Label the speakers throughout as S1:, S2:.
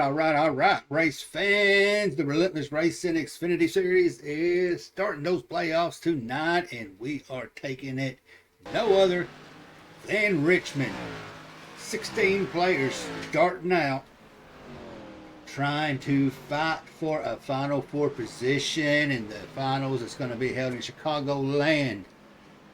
S1: All right. Race fans, the Relentless Racing Xfinity Series is starting those playoffs tonight, and we are taking it no other than Richmond. 16 players starting out, trying to fight for a Final Four position in the finals. It's going to be held in Chicagoland.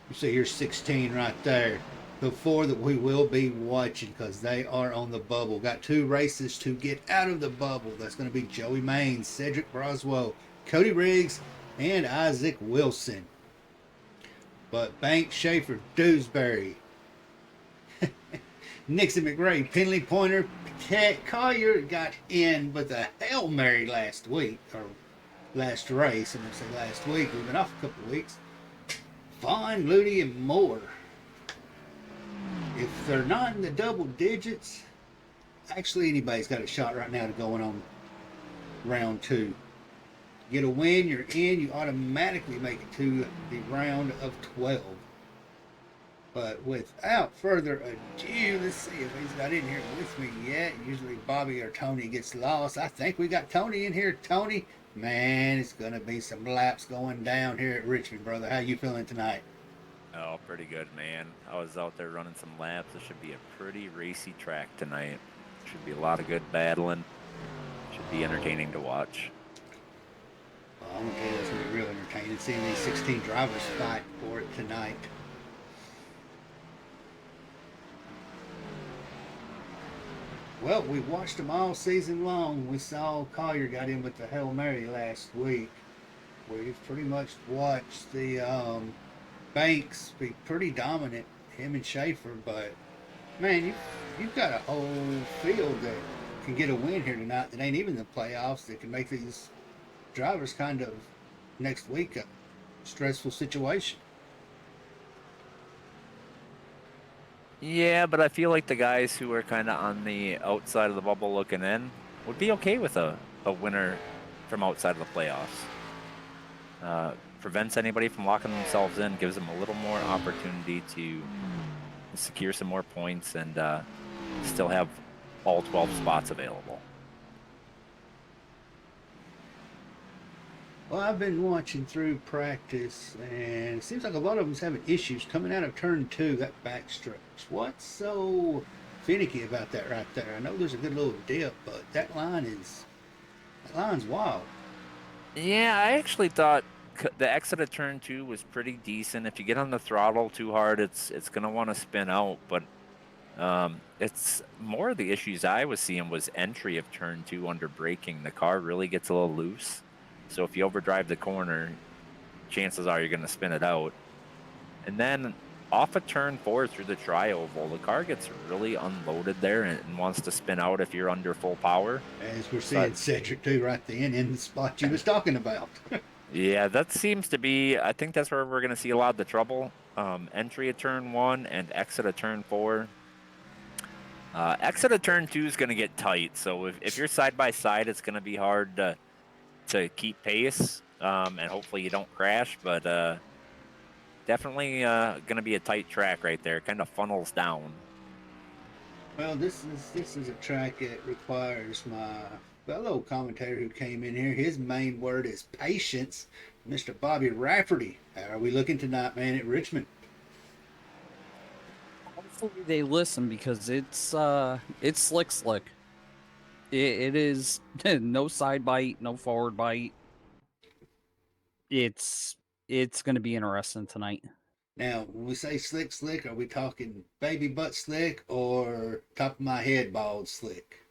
S1: You see here's 16 right there. The four that we will be watching because they are on the bubble. Got two races to get out of the bubble. That's going to be Joey Maines, Cedric Broswell, Cody Riggs, and Isaac Wilson. But Banks, Schaefer, Dewsbury, Nixon, McRae, Penley, Pointer, Collier got in with a Hail Mary last week, or last race. I'm going to say last week. We've been off a couple of weeks. Vaughn, Looney, and Moore. If they're not in the double digits, actually anybody's got a shot right now to going on round two. Get a win, you're in, you automatically make it to the round of 12. But without further ado, let's see if he's got in here with me yet. Usually Bobby or Tony gets lost. I think we got Tony in here. Tony, man, it's going to be some laps going down here at Richmond, brother. How you feeling tonight?
S2: Oh, pretty good, man. I was out there running some laps. It should be a pretty racy track tonight. Should be a lot of good battling. Should be entertaining to watch.
S1: Well, I'm going to tell you, it's going to be real entertaining seeing these 16 drivers fight for it tonight. Well, we watched them all season long. We saw Collier got in with the Hail Mary last week. We've pretty much watched the Banks be pretty dominant, him and Schaefer, but man, you've got a whole field that can get a win here tonight that ain't even the playoffs that can make these drivers kind of next week a stressful situation.
S2: Yeah, but I feel like the guys who are kind of on the outside of the bubble looking in would be okay with a winner from outside of the playoffs. Prevents anybody from locking themselves in, gives them a little more opportunity to secure some more points and still have all 12 spots available.
S1: Well, I've been watching through practice, and it seems like a lot of them's having issues coming out of turn two, that backstretch. What's so finicky about that right there? I know there's a good little dip, but that line's wild.
S2: Yeah, I actually thought the exit of turn two was pretty decent. If you get on the throttle too hard, it's going to want to spin out. But it's more of the issues I was seeing was entry of turn two under braking. The car really gets a little loose. So if you overdrive the corner, chances are you're going to spin it out. And then off of turn four through the tri-oval, the car gets really unloaded there and wants to spin out if you're under full power.
S1: As we're seeing Cedric do right then in the spot you was talking about.
S2: Yeah, that seems to be, I think that's where we're going to see a lot of the trouble. Entry of turn one and exit of turn four. Exit of turn two is going to get tight. So if you're side by side, it's going to be hard to keep pace and hopefully you don't crash. But definitely going to be a tight track right there. Kind of funnels down.
S1: Well, this is a track that requires my fellow commentator who came in here. His main word is patience, Mr. Bobby Rafferty. How are we looking tonight, man, at Richmond?
S3: Hopefully they listen because it's slick. It is no side bite, no forward bite. It's going to be interesting tonight.
S1: Now, when we say slick, are we talking baby butt slick or top of my head bald slick?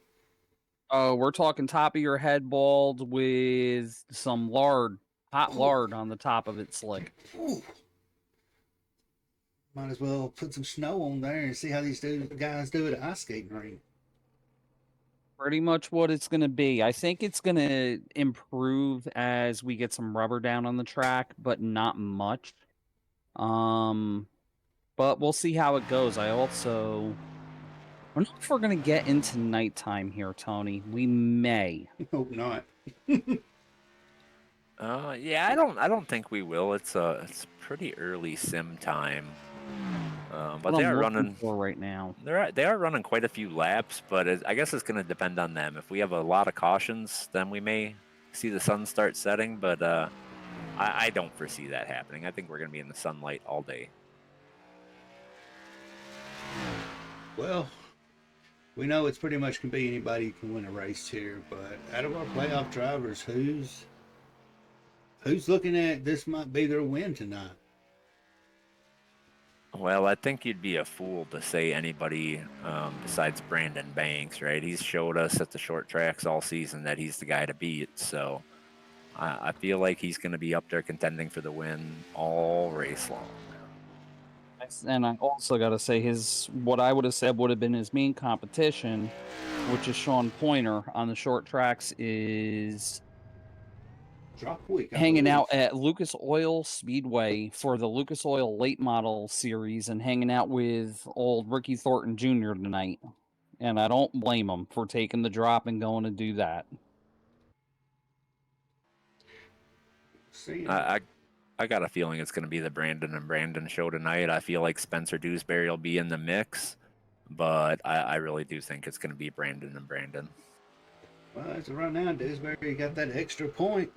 S3: We're talking top of your head bald with some lard, hot lard on the top of it slick.
S1: Ooh. Might as well put some snow on there and see how these guys do at an ice skating rink.
S3: Pretty much what it's going to be. I think it's going to improve as we get some rubber down on the track, but not much. But we'll see how it goes. I don't know if we're going to get into nighttime here, Tony. We may.
S1: Hope not.
S2: Yeah, I don't think we will. It's pretty early sim time. But
S3: What
S2: they
S3: I'm
S2: are
S3: looking
S2: running.
S3: for right now.
S2: They are running quite a few laps, but I guess it's going to depend on them. If we have a lot of cautions, then we may see the sun start setting. But I don't foresee that happening. I think we're going to be in the sunlight all day.
S1: Well, we know it's pretty much can be anybody can win a race here, but out of our playoff drivers, who's looking at this might be their win tonight?
S2: Well, I think you'd be a fool to say anybody besides Brandon Banks, right? He's showed us at the short tracks all season that he's the guy to beat. So I feel like he's going to be up there contending for the win all race long.
S3: And I also got to say what I would have said would have been his main competition, which is Sean Pointer on the short tracks, is
S1: Drop week,
S3: hanging out at Lucas Oil Speedway for the Lucas Oil Late Model Series and hanging out with old Ricky Thornton Jr. tonight. And I don't blame him for taking the drop and going to do that.
S1: See,
S2: I got a feeling it's going to be the Brandon and Brandon show tonight. I feel like Spencer Dewsbury will be in the mix, but I really do think it's going to be Brandon and Brandon.
S1: well, as of right now, Dewsbury got that extra point.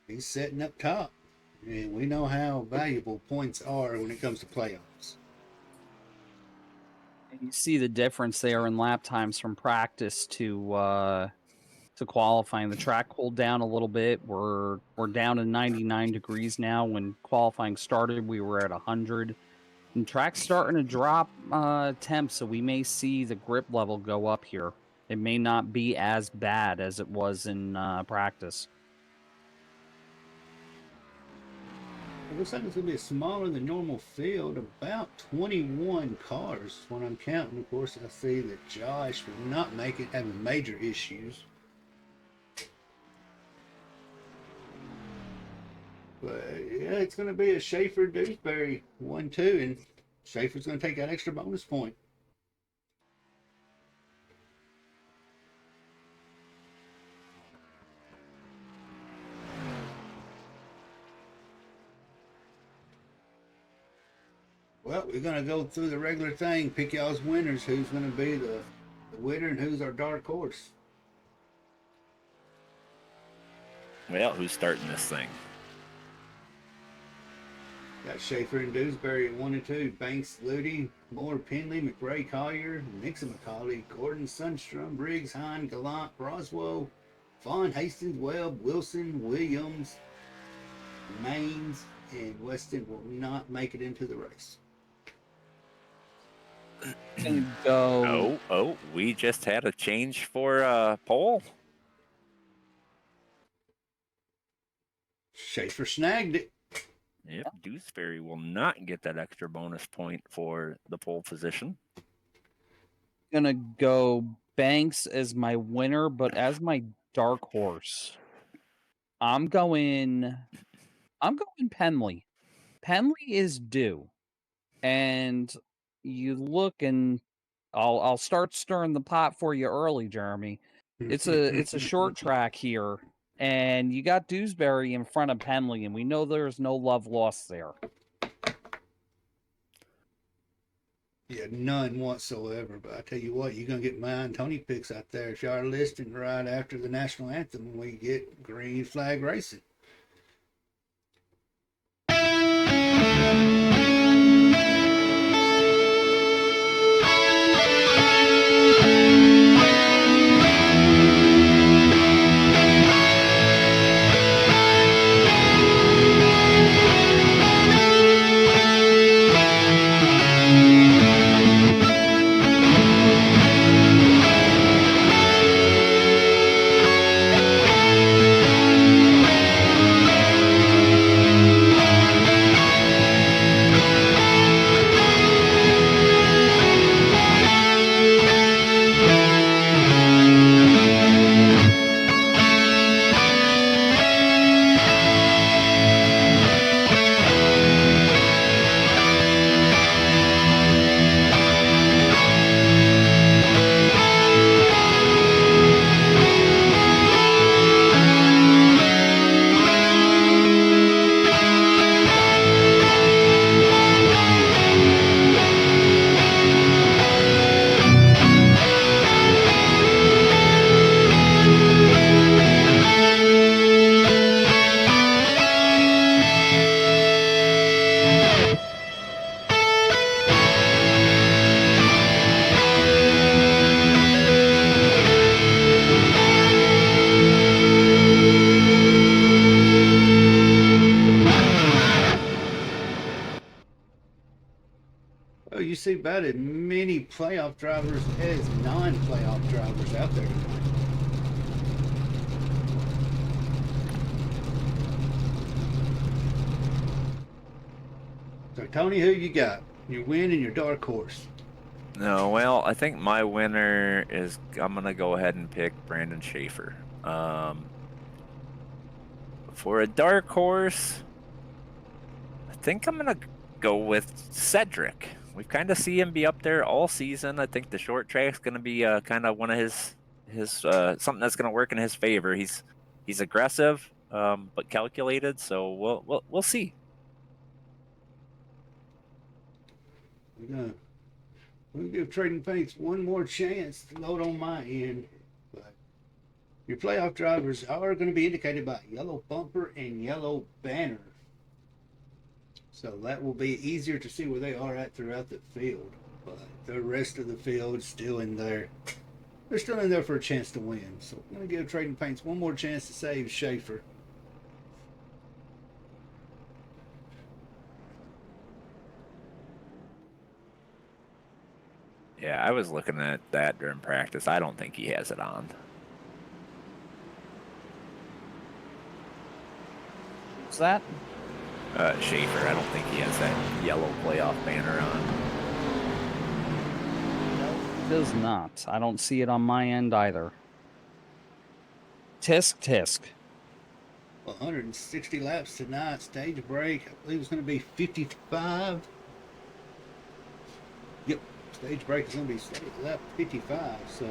S1: He's sitting up top, and we know how valuable points are when it comes to playoffs.
S3: And you see the difference there in lap times from practice to qualifying. The track cooled down a little bit. We're down to 99 degrees now. When qualifying started, we were at 100. And track's starting to drop temps, so we may see the grip level go up here. It may not be as bad as it was in practice.
S1: It looks like it's going to be a smaller than normal field, about 21 cars when I'm counting. Of course, I see that Josh will not make it, having major issues. But yeah, it's going to be a Schaefer Dewsbury 1-2, and Schaefer's going to take that extra bonus point. Well, we're going to go through the regular thing, pick y'all's winners, who's going to be the winner and who's our dark horse.
S2: Well, who's starting this thing?
S1: Got Schaefer and Dewsbury at 1 and 2, Banks, Luty, Moore, Penley, McRae, Collier, Nixon, McCauley, Gordon, Sundstrom, Briggs, Hine, Gallant, Roswell, Vaughn, Hastings, Webb, Wilson, Williams, Maines, and Weston will not make it into the race.
S3: And go.
S2: Oh, we just had a change for pole.
S1: Schaefer snagged it.
S2: Yep, Dewsbury will not get that extra bonus point for the pole position.
S3: Gonna go Banks as my winner, but as my dark horse, I'm going Penley. Penley is due, and you look, and I'll start stirring the pot for you early, Jeremy. It's a short track here, and you got Dewsbury in front of Penley, and we know there's no love lost there.
S1: Yeah, none whatsoever. But I tell you what, you're gonna get mine Tony picks out there if y'all are listening right after the national anthem when we get green flag racing. about as many playoff drivers as non-playoff drivers out there tonight. So, Tony, who you got? Your win and your dark horse.
S2: No, well, I think my winner is I'm gonna go ahead and pick Brandon Schaefer. For a dark horse, I think I'm gonna go with Cedric. We've kind of see him be up there all season. I think the short track's gonna be kind of one of his something that's gonna work in his favor. He's aggressive, but calculated. So we'll see.
S1: We'll give Trading Paints one more chance to load on my end. But your playoff drivers are going to be indicated by yellow bumper and yellow banner. So that will be easier to see where they are at throughout the field. But the rest of the field is still in there. They're still in there for a chance to win. So I'm going to give Trading Paints one more chance to save Schaefer.
S2: Yeah, I was looking at that during practice. I don't think he has it on.
S3: What's that?
S2: Schaefer, I don't think he has that yellow playoff banner on.
S3: It does not. I don't see it on my end either. Tisk.
S1: 160 laps tonight. Stage break, I believe it's going to be 55. Yep, stage break is going to be lap 55. So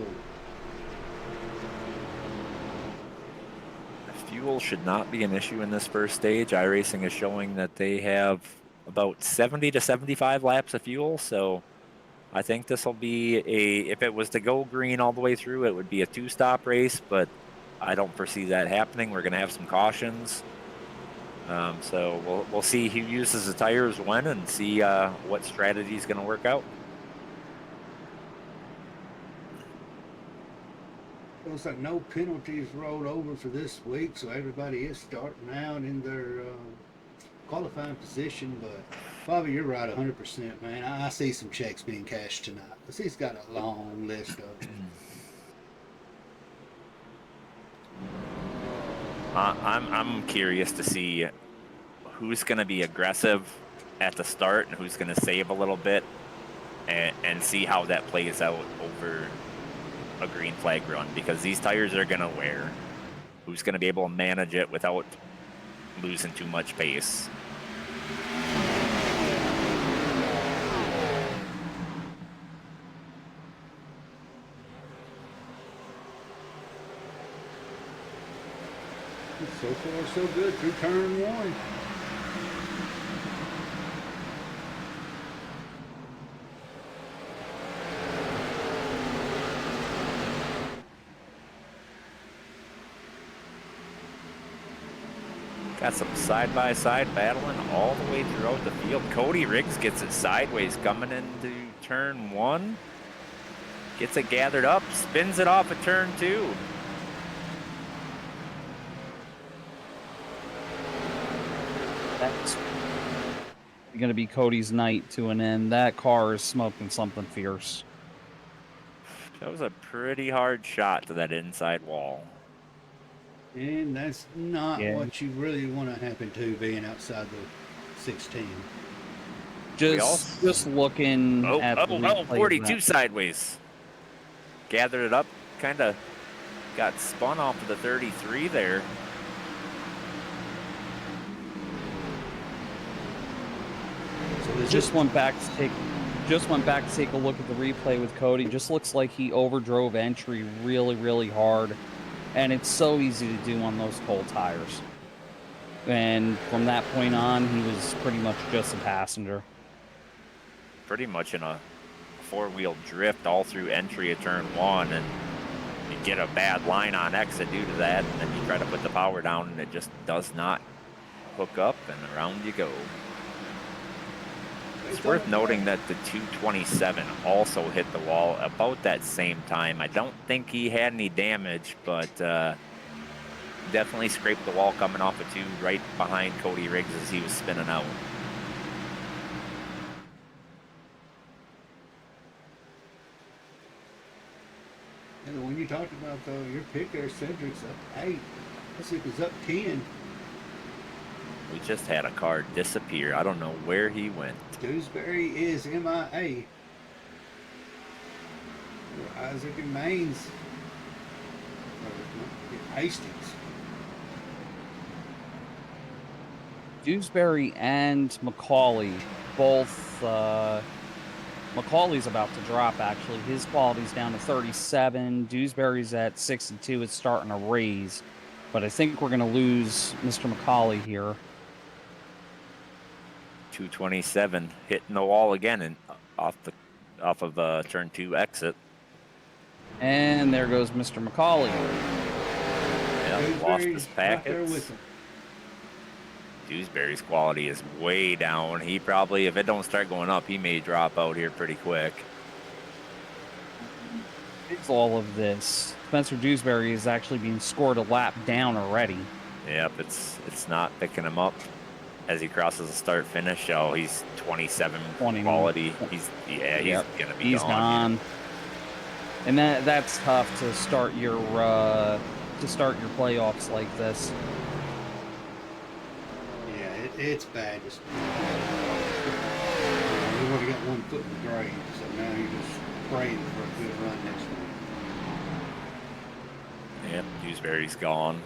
S2: Fuel should not be an issue in this first stage. iRacing is showing that they have about 70 to 75 laps of fuel. So I think this will be if it was to go green all the way through, it would be a 2-stop race, but I don't foresee that happening. We're going to have some cautions. So we'll see who uses the tires when and see what strategy is going to work out.
S1: looks like no penalties rolled over for this week, so everybody is starting out in their qualifying position. But Bobby, you're right 100%, man. I see some checks being cashed tonight because he's got a long list of them.
S2: I'm curious to see who's going to be aggressive at the start and who's going to save a little bit, and see how that plays out over a green flag run, because these tires are going to wear. Who's going to be able to manage it without losing too much pace?
S1: So far, so good through turn one.
S2: Got some side-by-side battling all the way throughout the field. Cody Riggs gets it sideways coming into turn one. Gets it gathered up, spins it off at turn two.
S3: That's going to be Cody's night to an end. That car is smoking something fierce.
S2: That was a pretty hard shot to that inside wall.
S1: And that's not what you really want to happen to being outside the 16.
S3: Just looking at the replay of
S2: 42
S3: that.
S2: sideways. Gathered it up, kind of got spun off of the 33 there.
S1: So
S3: Just went back to take a look at the replay with Cody. Just looks like he overdrove entry really hard. And it's so easy to do on those cold tires. And from that point on, he was pretty much just a passenger.
S2: Pretty much in a four-wheel drift all through entry of turn one, and you get a bad line on exit due to that, and then you try to put the power down, and it just does not hook up, and around you go. It's worth noting that the 227 also hit the wall about that same time. I don't think he had any damage, but definitely scraped the wall coming off of two right behind Cody Riggs as he was spinning out.
S1: And the one you talked about, though, your pick there, Cedric's up 8. Let's see if it's up 10.
S2: We just had a car disappear. I don't know where he went.
S1: Dewsbury is MIA. Isaac and Maines. Hastings.
S3: Dewsbury and Macaulay both. Macaulay's about to drop, actually. His quality's down to 37. Dewsbury's at 62. It's starting to raise. But I think we're going to lose Mr. Macaulay here.
S2: 227 hitting the wall again and off of turn 2 exit.
S3: And there goes Mr. Macaulay.
S2: Yeah, lost his packets. Dewsbury's quality is way down. He probably, if it don't start going up, he may drop out here pretty quick.
S3: It's all of this. Spencer Dewsbury is actually being scored a lap down already.
S2: Yep, it's not picking him up as he crosses the start finish. Oh, he's 27 quality. He's gonna be
S3: gone. And that's tough to start your playoffs like this.
S1: Yeah, it's bad. You've already got one foot in the grave, so now you're just praying for a good run next week.
S2: Yep, Dewsbury's gone.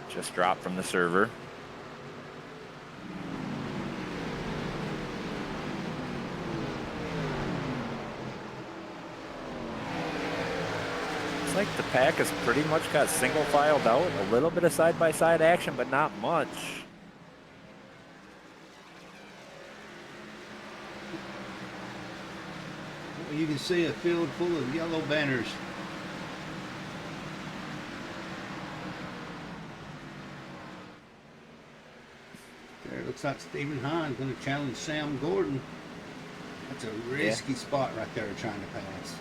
S2: Just dropped from the server. Looks like the pack has pretty much got single filed out. A little bit of side-by-side action, but not much.
S1: Well, you can see a field full of yellow banners. There, it looks like Stephen Hines going to challenge Sam Gordon. That's a risky spot right there trying to pass.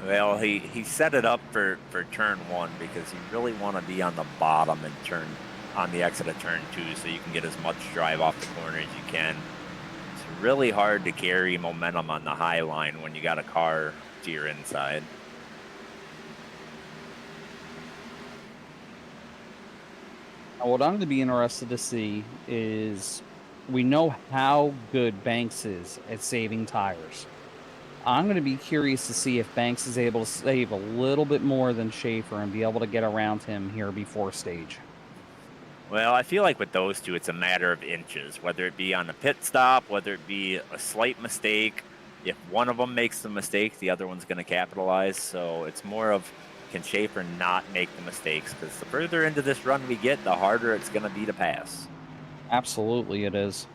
S2: Well, he set it up for turn 1 because you really want to be on the bottom and turn on the exit of turn 2 so you can get as much drive off the corner as you can. It's really hard to carry momentum on the high line when you got a car to your inside.
S3: Now, what I'm going to be interested to see is we know how good Banks is at saving tires. I'm going to be curious to see if Banks is able to save a little bit more than Schaefer and be able to get around him here before stage.
S2: Well, I feel like with those two, it's a matter of inches, whether it be on a pit stop, whether it be a slight mistake. If one of them makes the mistake, the other one's going to capitalize. So it's more of, can Schaefer not make the mistakes? Because the further into this run we get, the harder it's going to be to pass.
S3: Absolutely it is.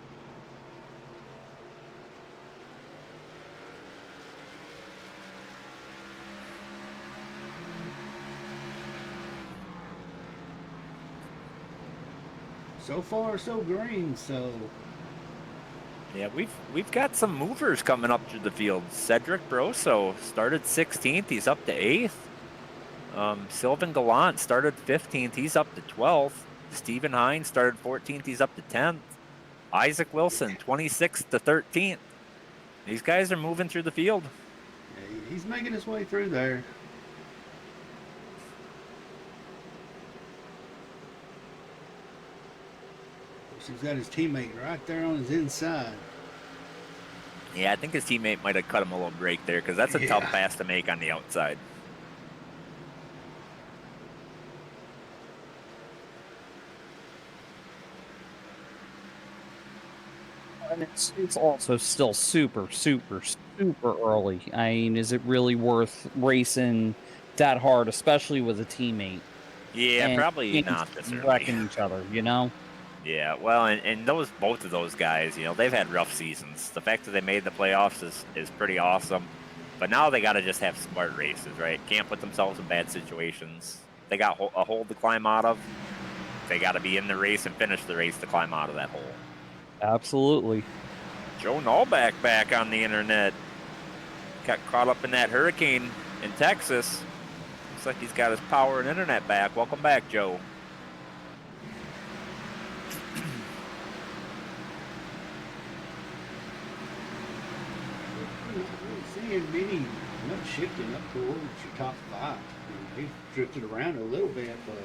S1: So far, so green. So
S2: yeah, we've got some movers coming up through the field. Cedric Broso started 16th. He's up to 8th. Sylvan Gallant started 15th. He's up to 12th. Stephen Hines started 14th. He's up to 10th. Isaac Wilson 26th to 13th. These guys are moving through the field.
S1: yeah, he's making his way through there. He's got his teammate right there on his inside.
S2: Yeah, I think his teammate might have cut him a little break there because that's a tough pass to make on the outside.
S3: And it's also still super early. I mean, is it really worth racing that hard, especially with a teammate?
S2: Yeah,
S3: and
S2: probably not this early.
S3: Wrecking each other, you know?
S2: Yeah, well, and both of those guys, they've had rough seasons. The fact that they made the playoffs is pretty awesome. But now they got to just have smart races, right? Can't put themselves in bad situations. They got a hole to climb out of. They got to be in the race and finish the race to climb out of that hole.
S3: Absolutely.
S2: Joe Nallback back on the internet. Got caught up in that hurricane in Texas. Looks like he's got his power and internet back. Welcome back, Joe.
S1: seeing many much shifting up towards your top five. He drifted around a little bit, but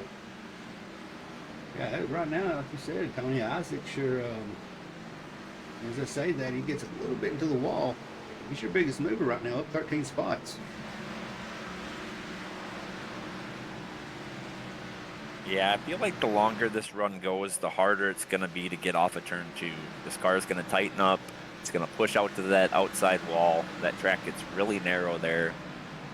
S1: yeah, right now, like you said, Tony Isaac sure. As I say that, he gets a little bit into the wall. He's your biggest mover right now, up 13 spots.
S2: Yeah, I feel like the longer this run goes, the harder it's going to be to get off of turn 2. This car is going to tighten up. It's going to push out to that outside wall. That track gets really narrow there.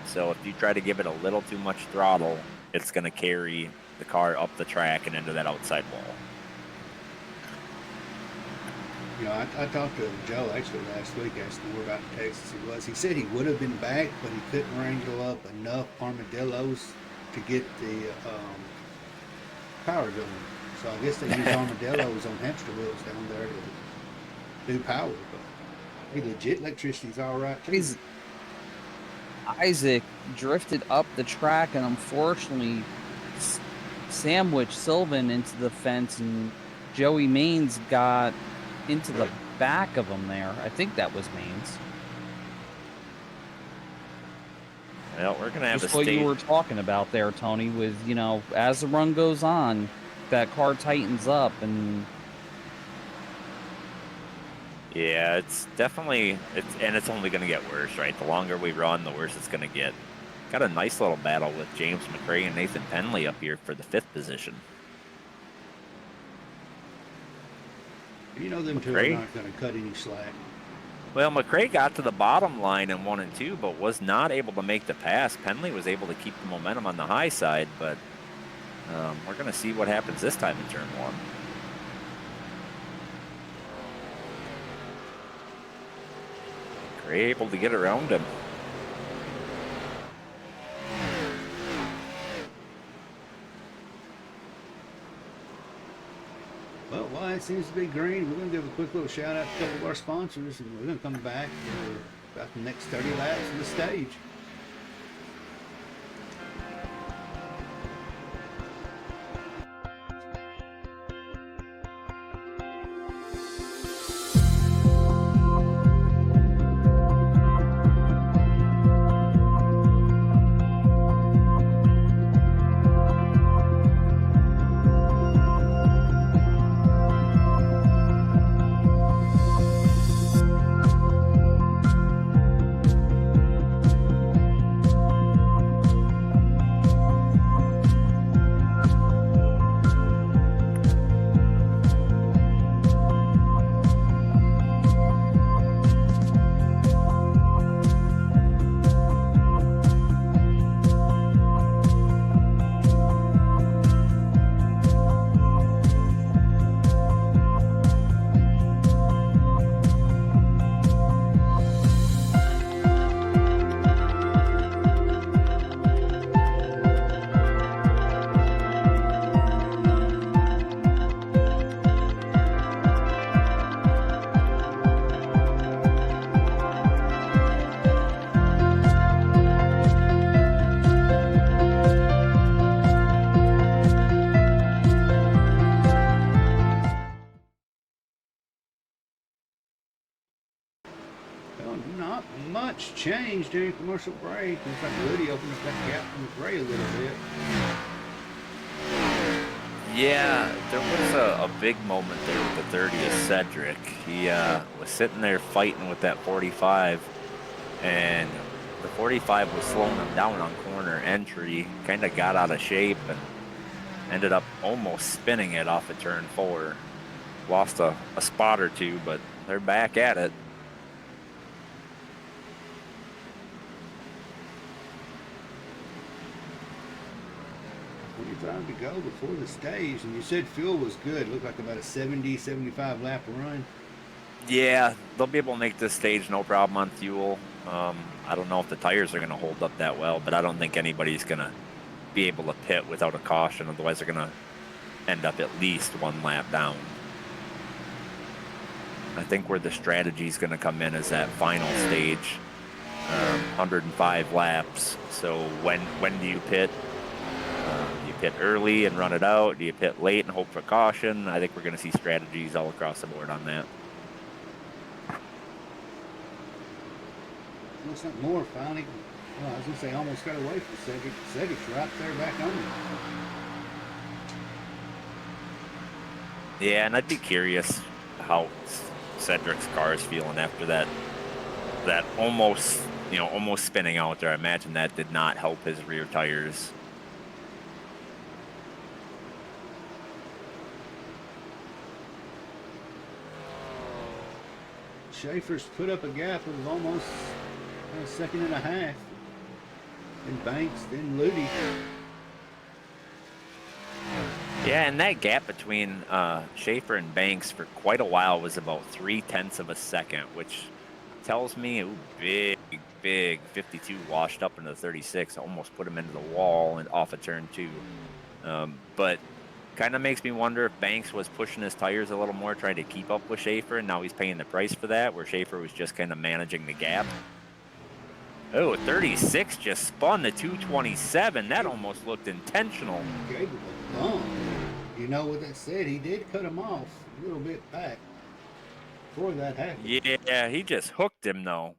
S2: So if you try to give it a little too much throttle, it's going to carry the car up the track and into that outside wall.
S1: You know, I talked to Joe actually last week, asked him more about Texas he was. He said he would have been back, but he couldn't wrangle up enough armadillos to get the power going. So I guess they use armadillos on hamster wheels down there to do power. But hey, legit electricity's all right too.
S3: Isaac drifted up the track and unfortunately sandwiched Sylvan into the fence, and Joey Maines got into the back of him there. I think that was Maines.
S2: Well, we're going to have
S3: Just
S2: a
S3: what
S2: stage.
S3: you were talking about there, Tony, with, you know, as the run goes on, that car tightens up and...
S2: Yeah, it's definitely, it's only going to get worse, right? The longer we run, the worse it's going to get. Got a nice little battle with James McRae and Nathan Penley up here for the 5th position.
S1: You know them two are not going to cut any slack.
S2: Well, McRae got to the bottom line in 1 and 2, but was not able to make the pass. Penley was able to keep the momentum on the high side, but we're going to see what happens this time in turn 1. McRae able to get around him.
S1: Well, while it seems to be green, we're going to give a quick little shout out to a couple of our sponsors, and we're going to come back for about the next 30 laps of the stage. Not much change during commercial break. Looks like Woody opened up that gap from McRae a little bit.
S2: Yeah, there was a big moment there with the 30th Cedric. He was sitting there fighting with that 45, and the 45 was slowing him down on corner entry. Kind of got out of shape and ended up almost spinning it off of turn 4. Lost a spot or two, but they're back at it.
S1: 25 to go before the stage, and you said fuel was good. Looked like about a 70, 75 lap run.
S2: Yeah, they'll be able to make this stage no problem on fuel. I don't know if the tires are going to hold up that well, but I don't think anybody's going to be able to pit without a caution. Otherwise, they're going to end up at least 1 lap down. I think where the strategy is going to come in is that final stage, 105 laps. So when do you pit? You pit early and run it out? Do you pit late and hope for caution? I think we're going to see strategies all across the board on that.
S1: Looks like Moore finally, well, I was going to say almost got away from Cedric. Cedric's right there back on him.
S2: Yeah, and I'd be curious how Cedric's car is feeling after that almost, almost spinning out there. I imagine that did not help his rear tires.
S1: Schaefer's put up a gap of almost a second and a half. Then Banks, then Ludi.
S2: Yeah, and that gap between Schaefer and Banks for quite a while was about 0.3 of a second, which tells me, big 52 washed up into the 36, almost put him into the wall and off a turn 2. But kind of makes me wonder if Banks was pushing his tires a little more, trying to keep up with Schaefer, and now he's paying the price for that, where Schaefer was just kind of managing the gap. Oh, 36 just spun the 227. That almost looked intentional.
S1: Gave him a bump. You know what that said? He did cut him off a little bit back before that happened.
S2: Yeah, he just hooked him, though.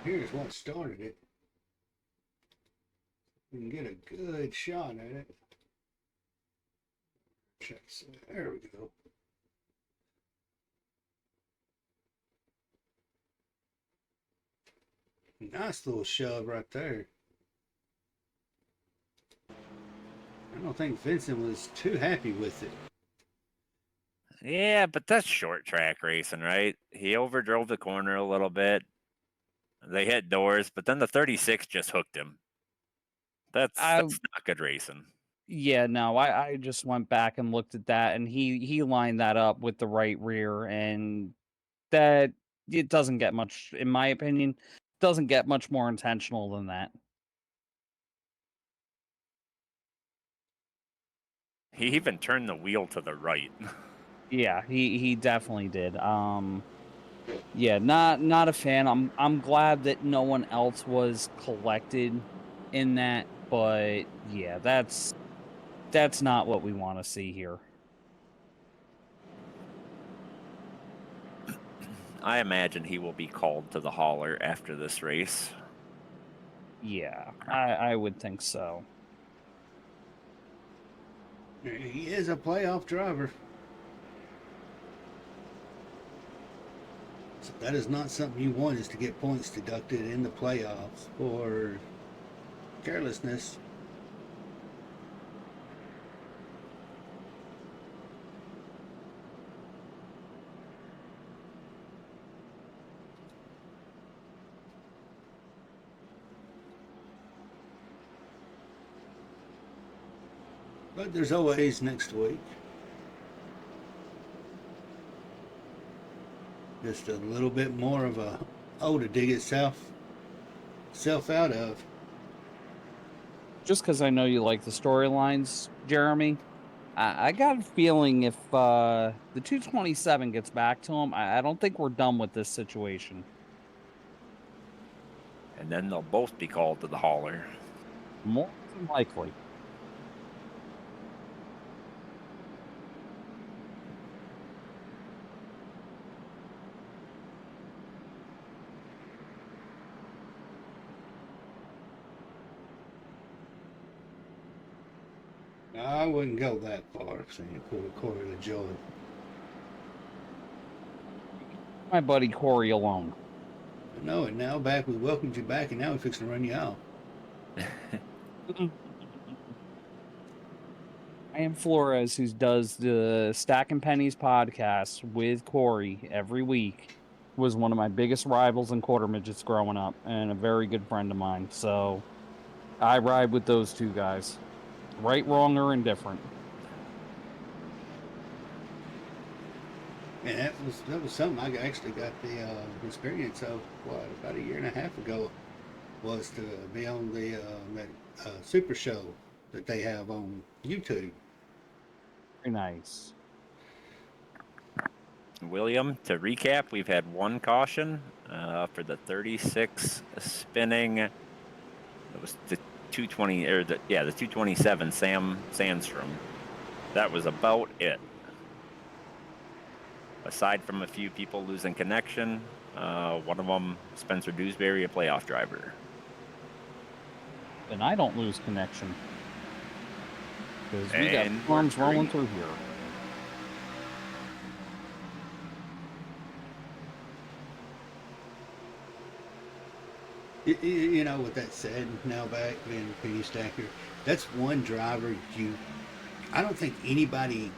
S1: Here's what started it. We can get a good shot at it. There we go. Nice little shove right there. I don't think Vincent was too happy with it.
S2: Yeah, but that's short track racing, right? He overdrove the corner a little bit. They hit doors, but then the 36 just hooked him. That's not good racing.
S3: Yeah, no, I just went back and looked at that, and he lined that up with the right rear, and that it doesn't get much, in my opinion, doesn't get much more intentional than that.
S2: He even turned the wheel to the right.
S3: Yeah, he definitely did. Yeah, not a fan. I'm glad that no one else was collected in that, but yeah, that's not what we want to see here.
S2: I imagine he will be called to the hauler after this race.
S3: Yeah, I would think so.
S1: He is a playoff driver. So that is not something you want, is to get points deducted in the playoffs for carelessness. But there's always next week. Just a little bit more of a hole to dig itself out of.
S3: Just because I know you like the storylines, Jeremy, I got a feeling if the 227 gets back to him, I don't think we're done with this situation.
S2: And then they'll both be called to the hauler.
S3: More than likely.
S1: I wouldn't go that far saying pull a Corey LaJoy.
S3: My buddy Corey alone.
S1: I know, and now back, we welcomed you back, and now we're fixing to run you out.
S3: I am Flores, who does the Stacking Pennies podcast with Corey every week, was one of my biggest rivals in quarter midgets growing up, and a very good friend of mine. So I ride with those two guys. Right, wrong, or indifferent.
S1: And that was something I actually got the experience of, about a year and a half ago, was to be on the that super show that they have on YouTube.
S3: Very nice.
S2: William, to recap, we've had one caution for the 36 spinning. It was the 220 or the 227 Sam Sandstrom. That was about it. Aside from a few people losing connection, one of them, Spencer Dewsbury, a playoff driver.
S3: And I don't lose connection. Because we got
S2: And
S3: storms
S2: we're
S3: rolling
S2: green.
S3: through here.
S1: You know, with that said, now back being a penny stacker, that's one driver I don't think anybody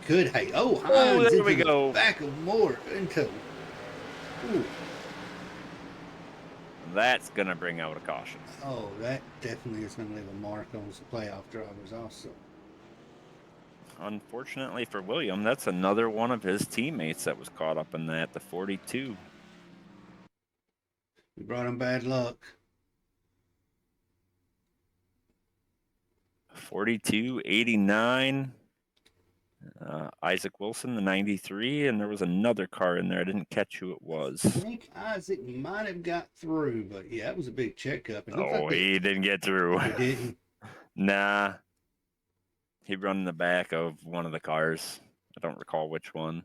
S1: could hate. Oh,
S2: Oh,
S1: Hines
S2: there
S1: into
S2: we
S1: the
S2: go.
S1: back of Moore into. Ooh.
S2: That's going to bring out a caution.
S1: Oh, that definitely is going to leave a mark on the playoff drivers also.
S2: Unfortunately for William, that's another one of his teammates that was caught up in that, the 42.
S1: We brought him bad luck.
S2: 42, 89. Isaac Wilson, the 93, and there was another car in there. I didn't catch who it was.
S1: I think Isaac might have got through, but yeah, that was a big checkup.
S2: He didn't get through.
S1: He didn't.
S2: Nah. He run in the back of one of the cars. I don't recall which one.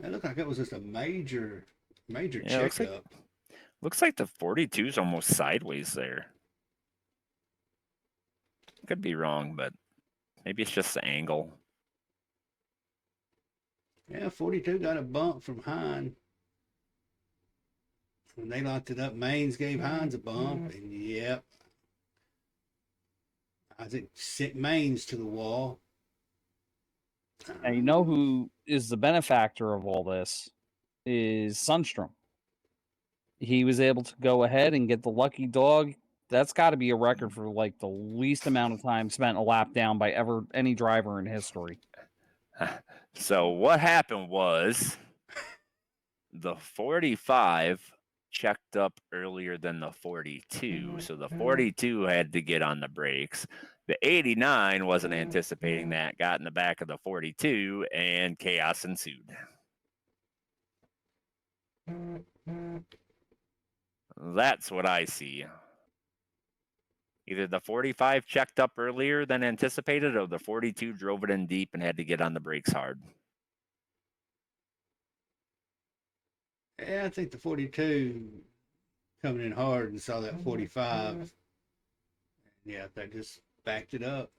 S1: It looked like it was just a major checkup.
S2: Looks like the 42 is almost sideways there. Could be wrong, but maybe it's just the angle.
S1: Yeah, 42 got a bump from Hines. When they locked it up, Maines gave Hines a bump, and yep. Isaac sent Maines to the wall.
S3: And you know who is the benefactor of all this? Is Sundstrom. He was able to go ahead and get the lucky dog. That's got to be a record for like the least amount of time spent a lap down by any driver in history.
S2: So what happened was the 45 checked up earlier than the 42. So the 42 had to get on the brakes. The 89 wasn't anticipating that, got in the back of the 42, and chaos ensued. That's what I see. Either the 45 checked up earlier than anticipated, or the 42 drove it in deep and had to get on the brakes hard.
S1: Yeah, I think the 42 coming in hard and saw that 45. Yeah, that just backed it up.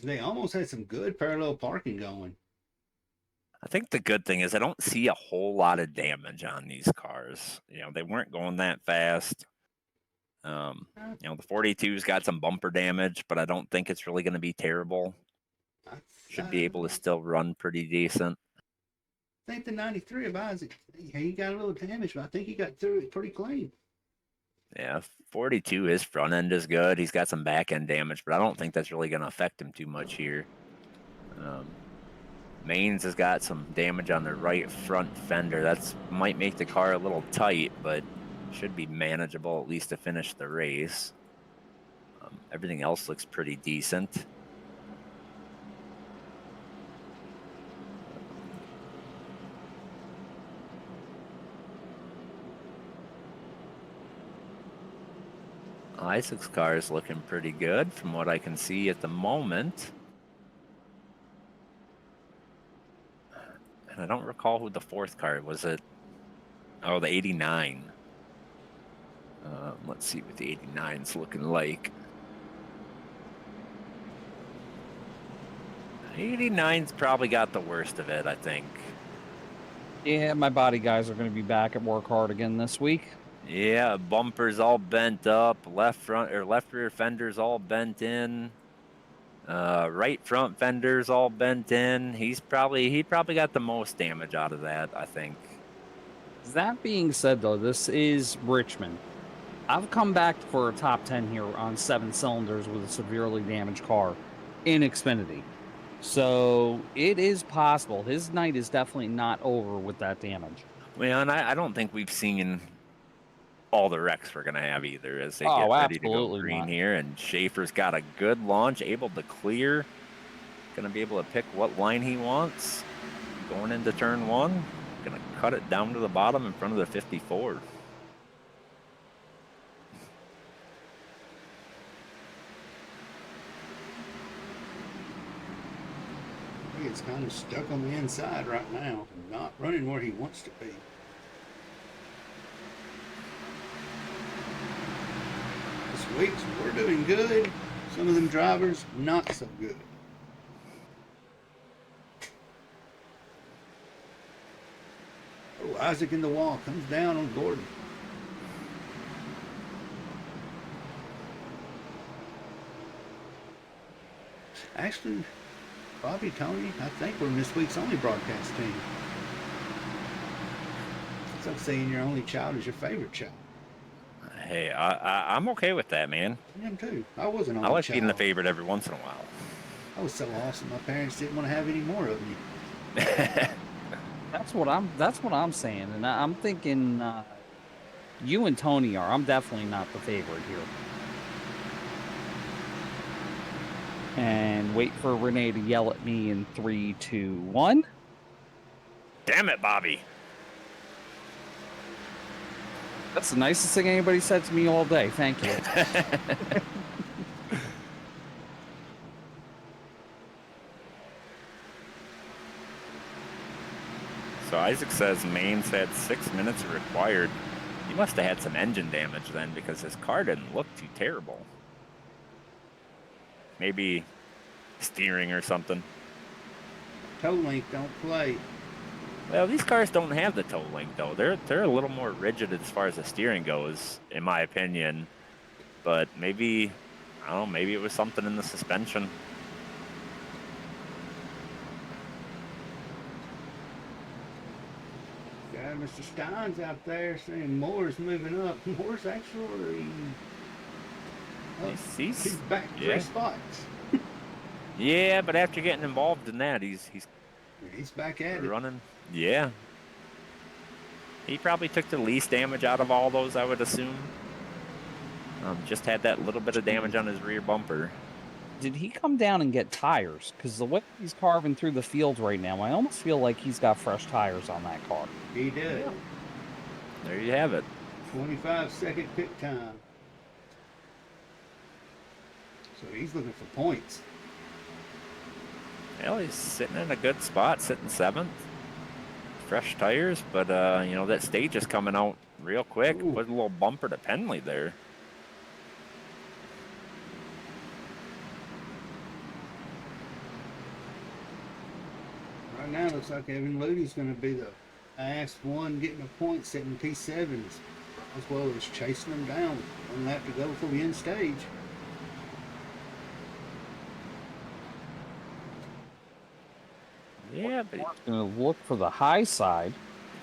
S1: They almost had some good parallel parking going.
S2: I think the good thing is I don't see a whole lot of damage on these cars. You know, they weren't going that fast. You know, the 42's got some bumper damage, but I don't think it's really going to be terrible. Should be able to still run pretty decent.
S1: I think the 93 of Isaac, he got a little damage, but I think he got through it pretty clean.
S2: Yeah, 42, his front end is good. He's got some back end damage, but I don't think that's really going to affect him too much here. Maines has got some damage on the right front fender. That's might make the car a little tight, but should be manageable at least to finish the race. Everything else looks pretty decent. Isaac's car is looking pretty good from what I can see at the moment. And I don't recall who the fourth car was. It? Oh, the 89. Let's see what the 89's looking like. 89's probably got the worst of it, I think.
S3: Yeah, my body guys are going to be back at work hard again this week.
S2: Yeah, bumper's all bent up, left rear fender's all bent in. Right front fender's all bent in. He probably got the most damage out of that, I think.
S3: That being said, though, this is Richmond. I've come back for a top 10 here on 7 cylinders with a severely damaged car in Xfinity. So it is possible. His night is definitely not over with that damage.
S2: Well, and I don't think we've seen all the wrecks we're going to have either as they get ready to go green here. And Schaefer's got a good launch, able to clear. Going to be able to pick what line he wants. Going into turn 1. Going to cut it down to the bottom in front of the 54.
S1: He's kind of stuck on the inside right now, not running where he wants to be. This week, we're doing good. Some of them drivers, not so good. Oh, Isaac in the wall comes down on Gordon. Actually, Bobby, Tony, I think we're this week's only broadcast team. It's like saying your only child is your favorite child.
S2: Hey, I'm okay with that, man.
S1: I am too. I was an only
S2: I like
S1: child.
S2: being the favorite every once in a while.
S1: I was so awesome. My parents didn't want to have any more of me.
S3: That's what I'm saying, and I'm thinking you and Tony are. I'm definitely not the favorite here. And wait for Renee to yell at me in 3, 2, 1.
S2: Damn it, Bobby.
S3: That's the nicest thing anybody said to me all day. Thank you.
S2: So Isaac says Maine's had 6 minutes required. He must have had some engine damage then, because his car didn't look too terrible. Maybe steering or something.
S1: Toe link don't play.
S2: Well, these cars don't have the toe link though. They're a little more rigid as far as the steering goes, in my opinion. But maybe, I don't know, maybe it was something in the suspension.
S1: Yeah, Mr. Stein's out there saying Moore's moving up. Moore's actually
S2: He's
S1: back 3 spots.
S2: Yeah, but after getting involved in that, he's
S1: back at it.
S2: running. Yeah. He probably took the least damage out of all those, I would assume. Just had that little bit of damage on his rear bumper.
S3: Did he come down and get tires? Because the way he's carving through the field right now, I almost feel like he's got fresh tires on that car.
S1: He did.
S2: Yeah. There you have it.
S1: 25-second pit time. So he's looking for points.
S2: Well, he's sitting in a good spot, sitting 7th. Fresh tires, but you know, that stage is coming out real quick.
S1: Ooh.
S2: Put a little bumper to Penley there.
S1: Right now, looks like Evan Luty's going to be the last one getting a point, sitting P7s, as well as chasing them down. One lap to go before the end stage.
S2: Yeah, but
S3: He's going to look for the high side.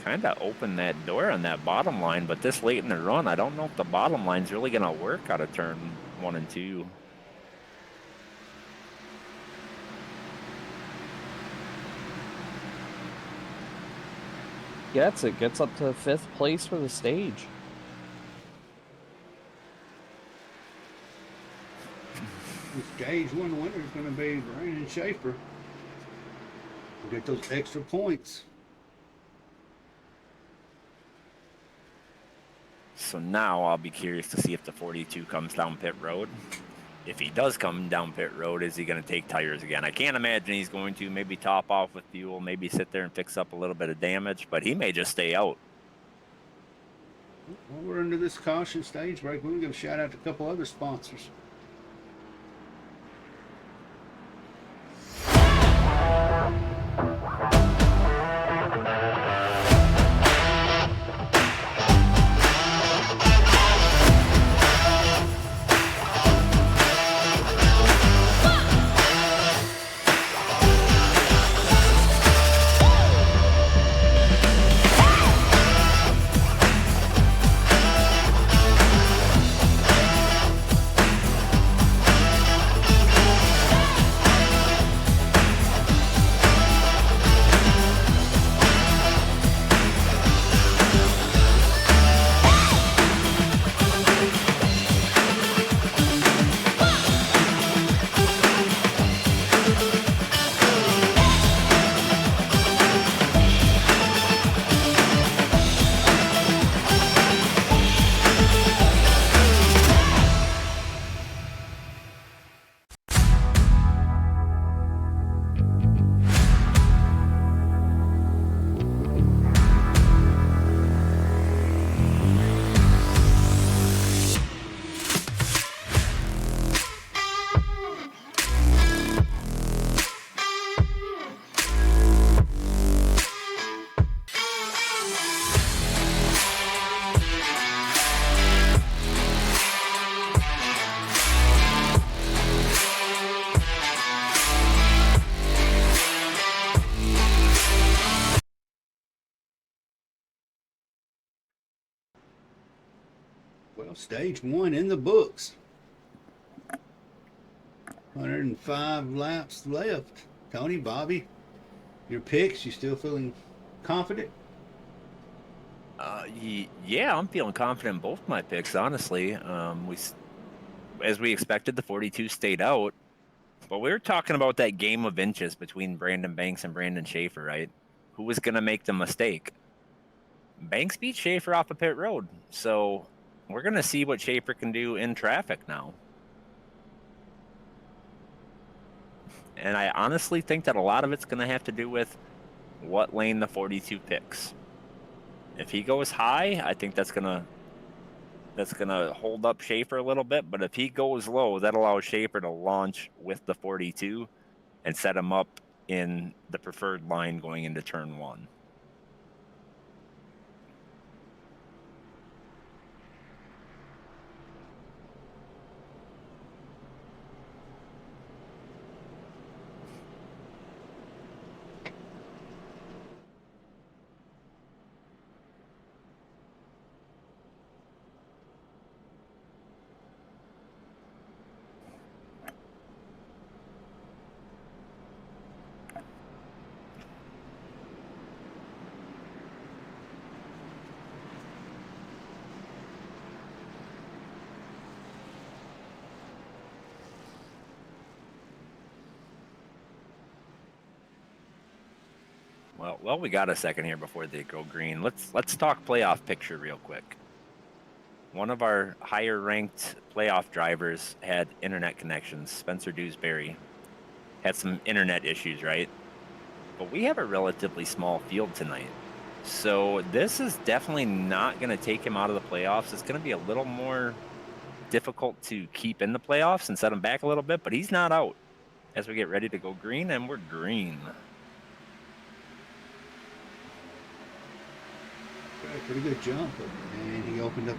S2: kind of opened that door on that bottom line, but this late in the run, I don't know if the bottom line's really going to work out of turn 1 and 2.
S3: Gets up to 5th place for the stage.
S1: The stage 1 winner is going to be Brandon Schaefer. Get those extra points.
S2: So now I'll be curious to see if the 42 comes down pit road. If he does come down pit road, is he going to take tires again? I can't imagine he's going to. Maybe top off with fuel, maybe sit there and fix up a little bit of damage, but he may just stay out.
S1: Well, we're into this caution stage break. We'll give a shout out to a couple other sponsors. Well, stage 1 in the books. 105 laps left. Tony, Bobby, your picks, you still feeling confident?
S2: Yeah, I'm feeling confident in both my picks. Honestly, as we expected, the 42 stayed out, but we were talking about that game of inches between Brandon Banks and Brandon Schaefer, right? Who was going to make the mistake? Banks beat Schaefer off of pit road, so we're going to see what Schaefer can do in traffic now. And I honestly think that a lot of it's going to have to do with what lane the 42 picks. If he goes high, I think that's gonna hold up Schaefer a little bit. But if he goes low, that allows Schaefer to launch with the 42 and set him up in the preferred line going into turn 1. Well, we got a second here before they go green. Let's talk playoff picture real quick. One of our higher ranked playoff drivers had internet connections. Spencer Dewsbury had some internet issues, right? But we have a relatively small field tonight. So this is definitely not going to take him out of the playoffs. It's going to be a little more difficult to keep in the playoffs and set him back a little bit, but he's not out as we get ready to go green, and we're green.
S1: Pretty good jump, and he opened up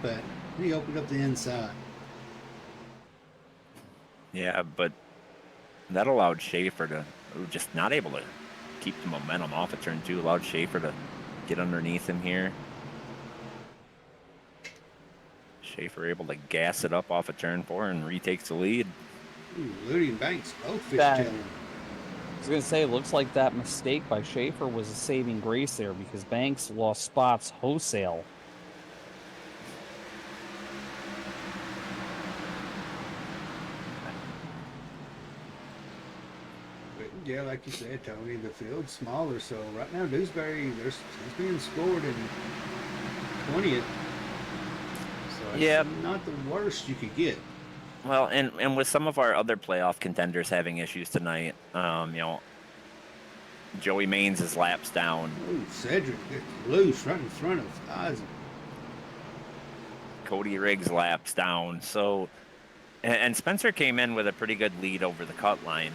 S1: the inside.
S2: Yeah, but that allowed Schaefer to just not able to keep the momentum off of turn 2, allowed Schaefer to get underneath him here. Schaefer able to gas it up off of turn 4 and retakes the lead.
S1: Ooh, Ludy and Banks both fishtailing.
S3: I was going to say, it looks like that mistake by Schaefer was a saving grace there because Banks lost spots wholesale.
S1: But yeah, like you said, Tony, the field's smaller, so right now Dewsbury, he's being scored in 20th. So
S2: Yeah,
S1: not the worst you could get.
S2: Well, and with some of our other playoff contenders having issues tonight, Joey Maines is laps down.
S1: Oh, Cedric gets loose right in front of Isaac.
S2: Cody Riggs laps down. So, and Spencer came in with a pretty good lead over the cut line.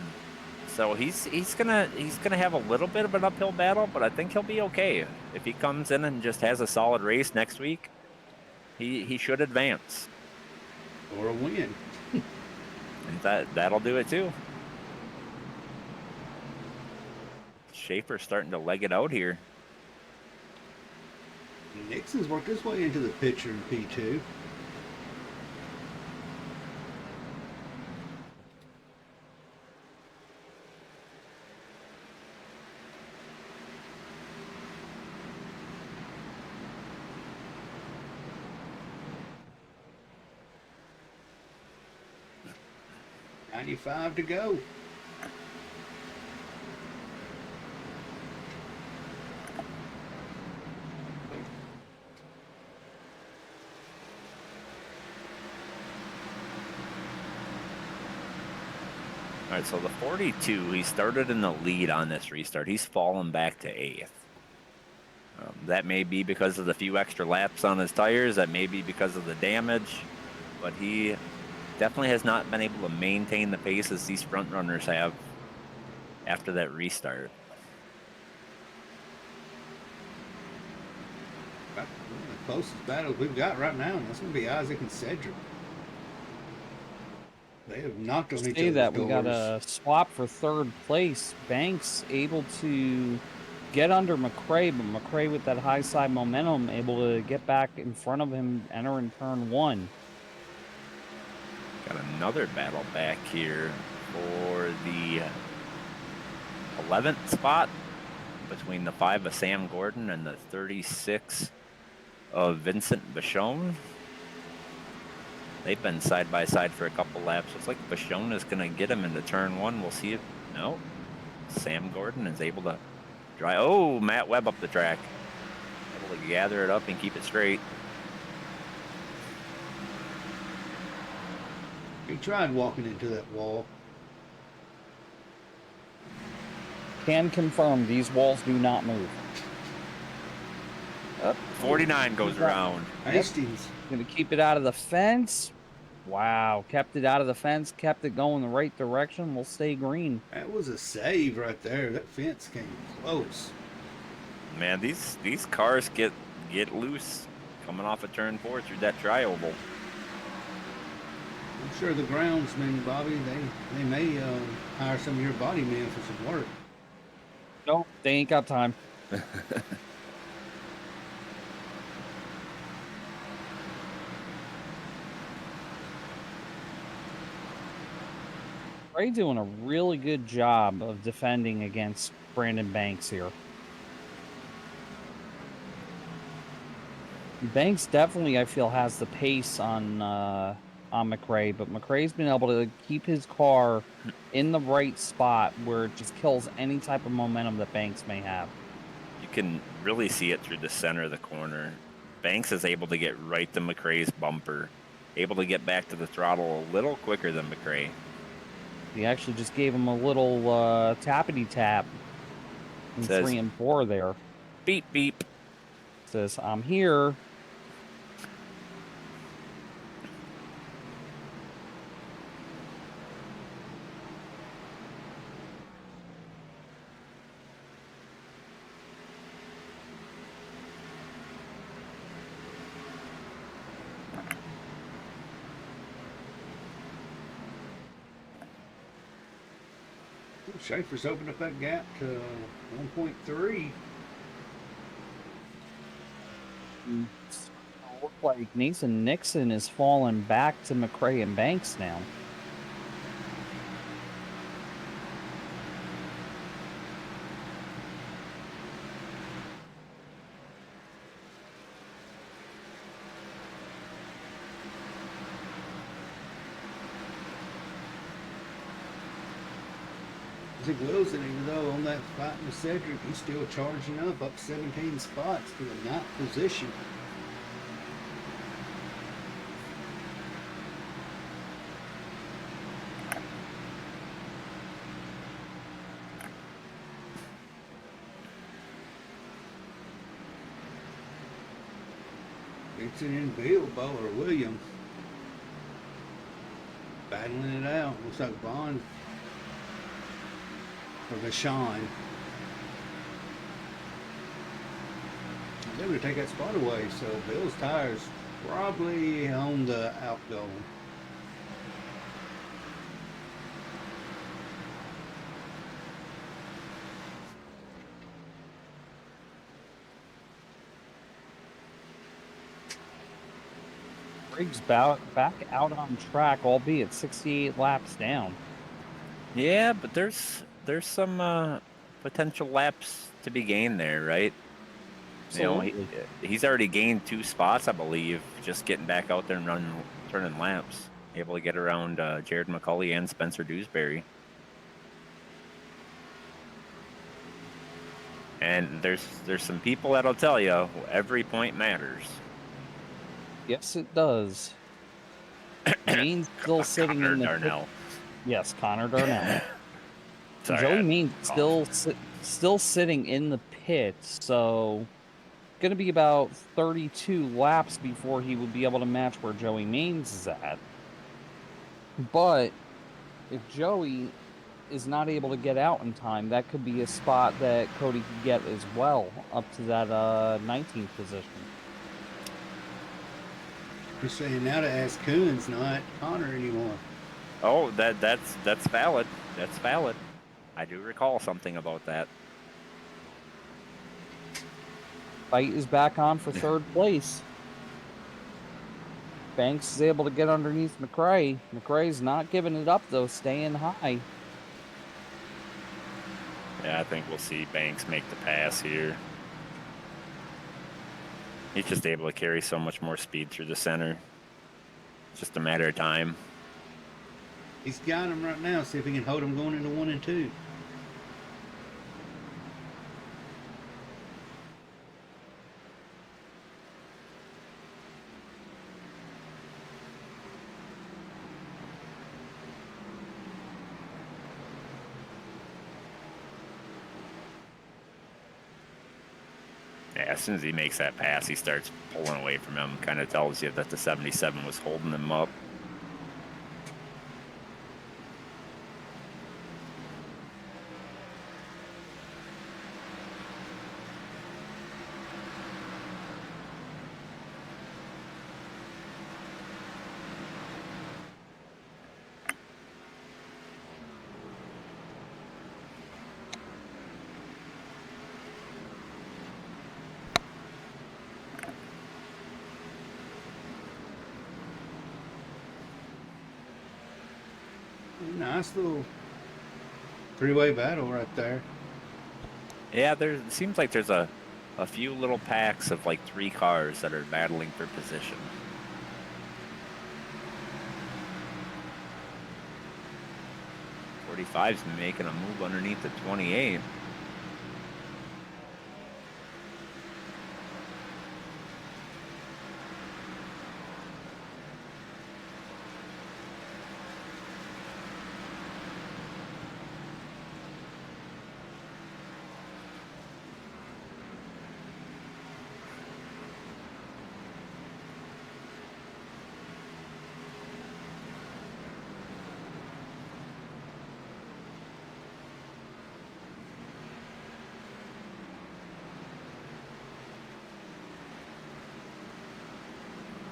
S2: So he's gonna have a little bit of an uphill battle, but I think he'll be okay if he comes in and just has a solid race next week. He should advance
S1: Or a win.
S2: and that'll do it too. Schaefer's starting to leg it out here.
S1: Nixon's worked his way into the picture in P2. $95 to go.
S2: All right, so the 42, he started in the lead on this restart. He's fallen back to 8th. That may be because of the few extra laps on his tires. That may be because of the damage. But he definitely has not been able to maintain the pace as these front runners have after that restart.
S1: The closest battle we've got right now, and that's going to be Isaac and Cedric. They have knocked on each other's
S3: that
S1: doors.
S3: we got a swap for third place. Banks able to get under McRae, but McRae with that high side momentum able to get back in front of him, enter in turn 1.
S2: Got another battle back here for the 11th spot between the 5 of Sam Gordon and the 36 of Vincent Bashone. They've been side by side for a couple laps. Looks like Bashone is going to get him into turn 1. We'll see if no. Sam Gordon is able to drive. Oh, Matt Webb up the track. Able to gather it up and keep it straight.
S1: He tried walking into that wall.
S3: Can confirm these walls do not move.
S2: 49 goes around.
S1: Hastings.
S3: Gonna keep it out of the fence. Wow, kept it out of the fence, kept it going the right direction. We'll stay green.
S1: That was a save right there. That fence came close.
S2: Man, these cars get loose coming off of turn 4 through that tri-oval.
S1: I'm sure the groundsmen, Bobby, they may hire some of your body men for some work.
S3: Nope, they ain't got time. Ray doing a really good job of defending against Brandon Banks here. Banks definitely, I feel, has the pace on McRae, but McRae's been able to keep his car in the right spot where it just kills any type of momentum that Banks may have.
S2: You can really see it through the center of the corner. Banks is able to get right to McRae's bumper, able to get back to the throttle a little quicker than McRae.
S3: He actually just gave him a little tappity tap in 3 and 4 there.
S2: Beep, beep.
S3: Says, I'm here.
S1: Schaefer's opened up that gap to 1.3.
S3: Look like Nathan Nixon is falling back to McRae and Banks now.
S1: I think Wilson, though, on that fight with Cedric, he's still charging up 17 spots to the 9th position. Vincent and William battling it out. Looks like Bond or Vashon. They're going to take that spot away, so Bill's tires probably on the outgoing.
S3: Briggs back out on track, albeit 68 laps down.
S2: Yeah, but there's some potential laps to be gained there, right?
S3: Absolutely.
S2: You know, he's already gained 2 spots, I believe, just getting back out there and turning laps. Able to get around Jared McCulley and Spencer Dewsbury. And there's some people that'll tell you every point matters.
S3: Yes, it does. Main's still sitting in the
S2: Darnell.
S3: Yes, Connor Darnell.
S2: Sorry,
S3: Joey Means still sitting in the pit, so going to be about 32 laps before he would be able to match where Joey Means is at. But if Joey is not able to get out in time, that could be a spot that Cody could get as well, up to that 19th position.
S1: You're saying now to ask Coons, not Connor anymore.
S2: Oh, that's valid. That's valid. I do recall something about that.
S3: Fight is back on for 3rd place. Banks is able to get underneath McRae. McRae's not giving it up, though, staying high.
S2: Yeah, I think we'll see Banks make the pass here. He's just able to carry so much more speed through the center. It's just a matter of time.
S1: He's got him right now. See if he can hold him going into 1 and 2.
S2: Yeah, as soon as he makes that pass, he starts pulling away from him. Kind of tells you that the 77 was holding him up.
S1: Nice little three-way battle right there.
S2: Yeah, there seems like there's a few little packs of like 3 cars that are battling for position. '45's making a move underneath the 28.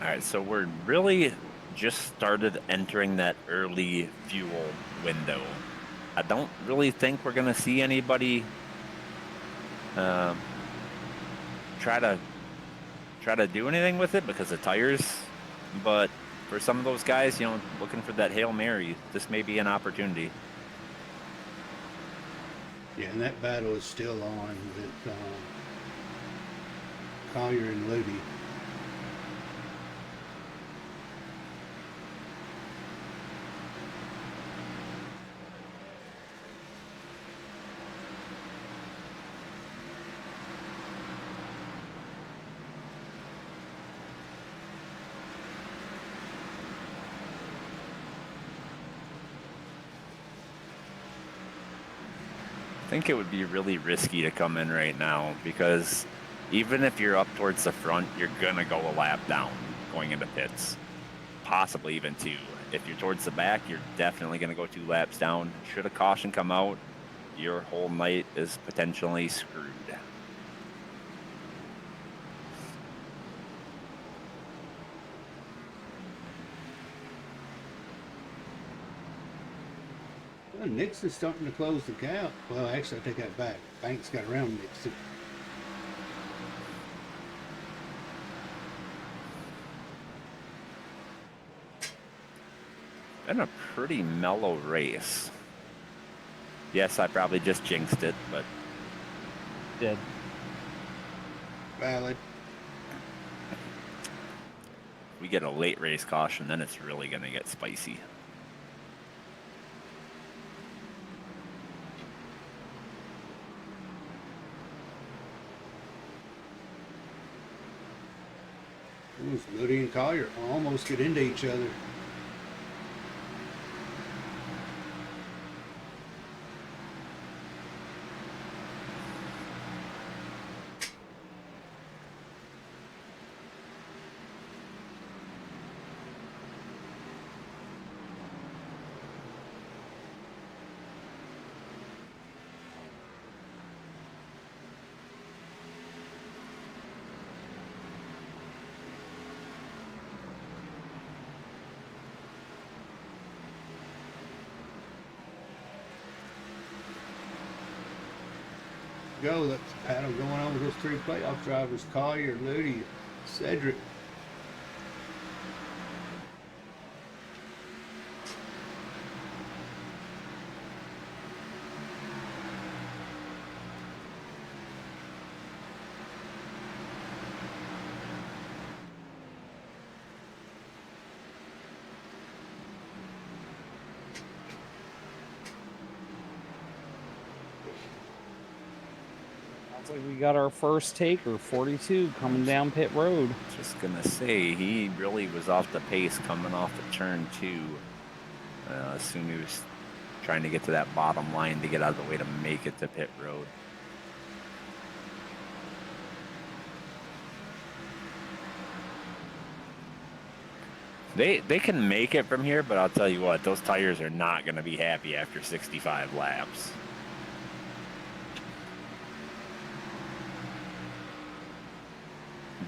S2: All right, so we're really just started entering that early fuel window. I don't really think we're going to see anybody try to do anything with it because of tires. But for some of those guys, looking for that Hail Mary, this may be an opportunity.
S1: Yeah, and that battle is still on with Collier and Ludi.
S2: I think it would be really risky to come in right now because even if you're up towards the front, you're going to go a lap down going into pits, possibly even 2. If you're towards the back, you're definitely going to go 2 laps down. Should a caution come out, your whole night is potentially screwed.
S1: Well, Nixon's starting to close the gap. Well, actually, I take that back. Banks got around Nixon.
S2: Been a pretty mellow race. Yes, I probably just jinxed it, but
S3: Did.
S1: Valid.
S2: we get a late race caution, then it's really going to get spicy.
S1: Ludi and Collier almost get into each other. Go, that's a battle going on with those 3 playoff drivers, Collier, Ludi, Cedric.
S3: Looks like we got our first taker, 42, coming down pit road.
S2: Just gonna say, he really was off the pace coming off of turn 2. As soon as he was trying to get to that bottom line to get out of the way to make it to pit road. They can make it from here, but I'll tell you what, those tires are not going to be happy after 65 laps.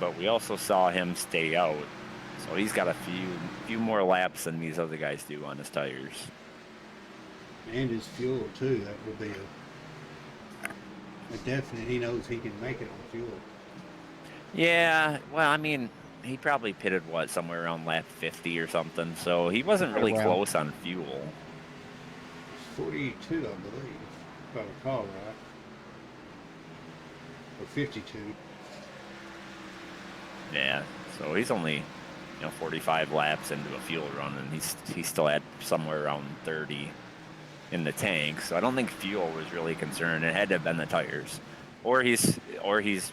S2: But we also saw him stay out, so he's got a few more laps than these other guys do on his tires.
S1: And his fuel too. That would be a definite. He knows he can make it on fuel.
S2: Yeah, well, I mean, he probably pitted somewhere around lap 50 or something, so he wasn't really close on fuel.
S1: 42, I believe, if I recall right, or 52.
S2: Yeah, so he's only 45 laps into a fuel run, and he still had somewhere around 30 in the tank. So I don't think fuel was really a concern. It had to have been the tires, or he's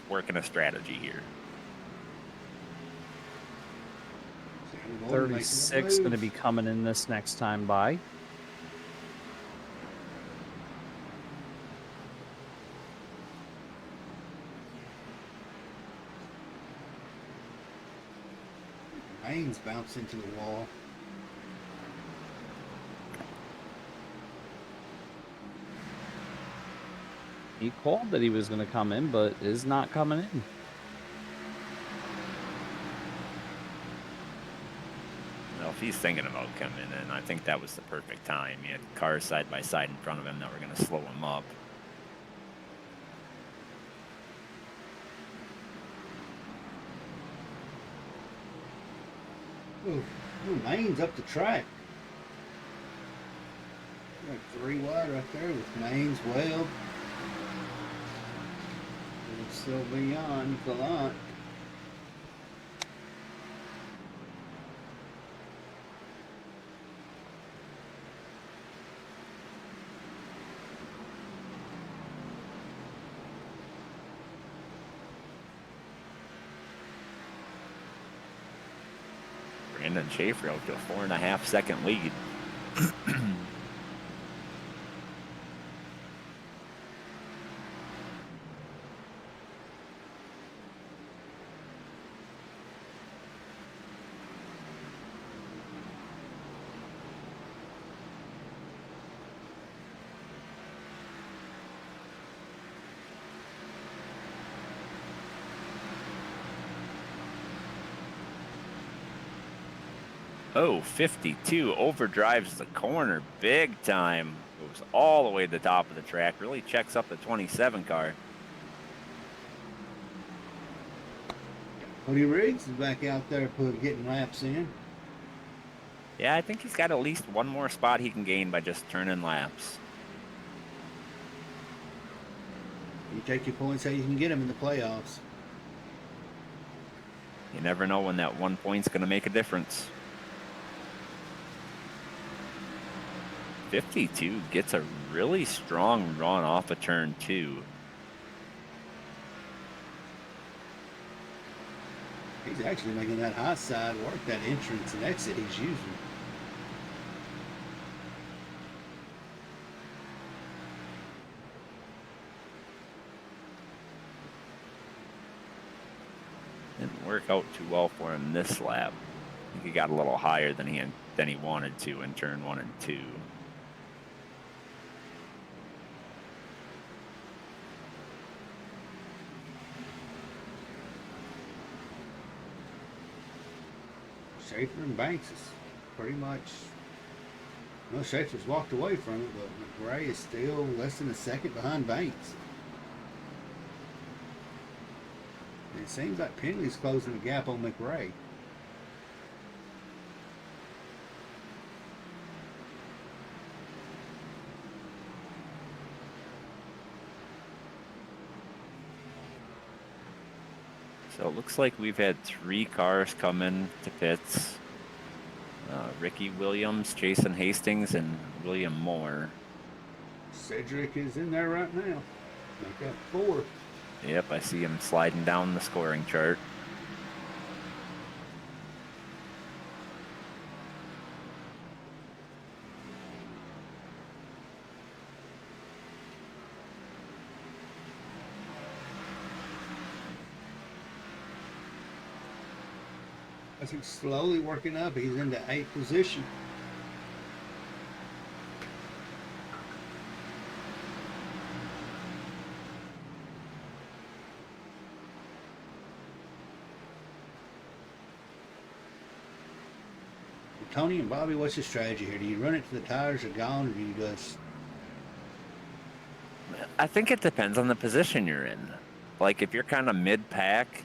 S2: working a strategy here.
S3: 36 going to be coming in this next time by.
S1: Haynes bounced into the wall.
S3: He called that he was going to come in, but is not coming in.
S2: Well, if he's thinking about coming in, I think that was the perfect time. He had cars side by side in front of him that were going to slow him up.
S1: Ooh, Maine's up the track. Like 3 wide right there with Maine's Weld. And still beyond Gallant.
S2: Brandon Schaefer out to a 4.5 second lead. Oh, 52 overdrives the corner big time. Goes all the way to the top of the track. Really checks up the 27 car.
S1: Cody Riggs is back out there getting laps in.
S2: Yeah, I think he's got at least one more spot he can gain by just turning laps.
S1: You take your points how you can get them in the playoffs.
S2: You never know when that 1 point's going to make a difference. 52 gets a really strong run off of turn 2.
S1: He's actually making that high side work, that entrance and exit he's using.
S2: Didn't work out too well for him this lap. I think he got a little higher than he wanted to in turn 1 and 2.
S1: Schaefer and Banks is pretty much. Well, Schaefer's walked away from it, but McRae is still less than a second behind Banks. And it seems like Penley's closing the gap on McRae.
S2: So it looks like we've had 3 cars come in to pits. Ricky Williams, Jason Hastings, and William Moore.
S1: Cedric is in there right now. Make that 4.
S2: Yep, I see him sliding down the scoring chart.
S1: As he's slowly working up, he's into 8th position. Tony and Bobby, what's your strategy here? Do you run it to the tires are gone, or do you just...
S2: I think it depends on the position you're in. Like if you're kind of mid-pack,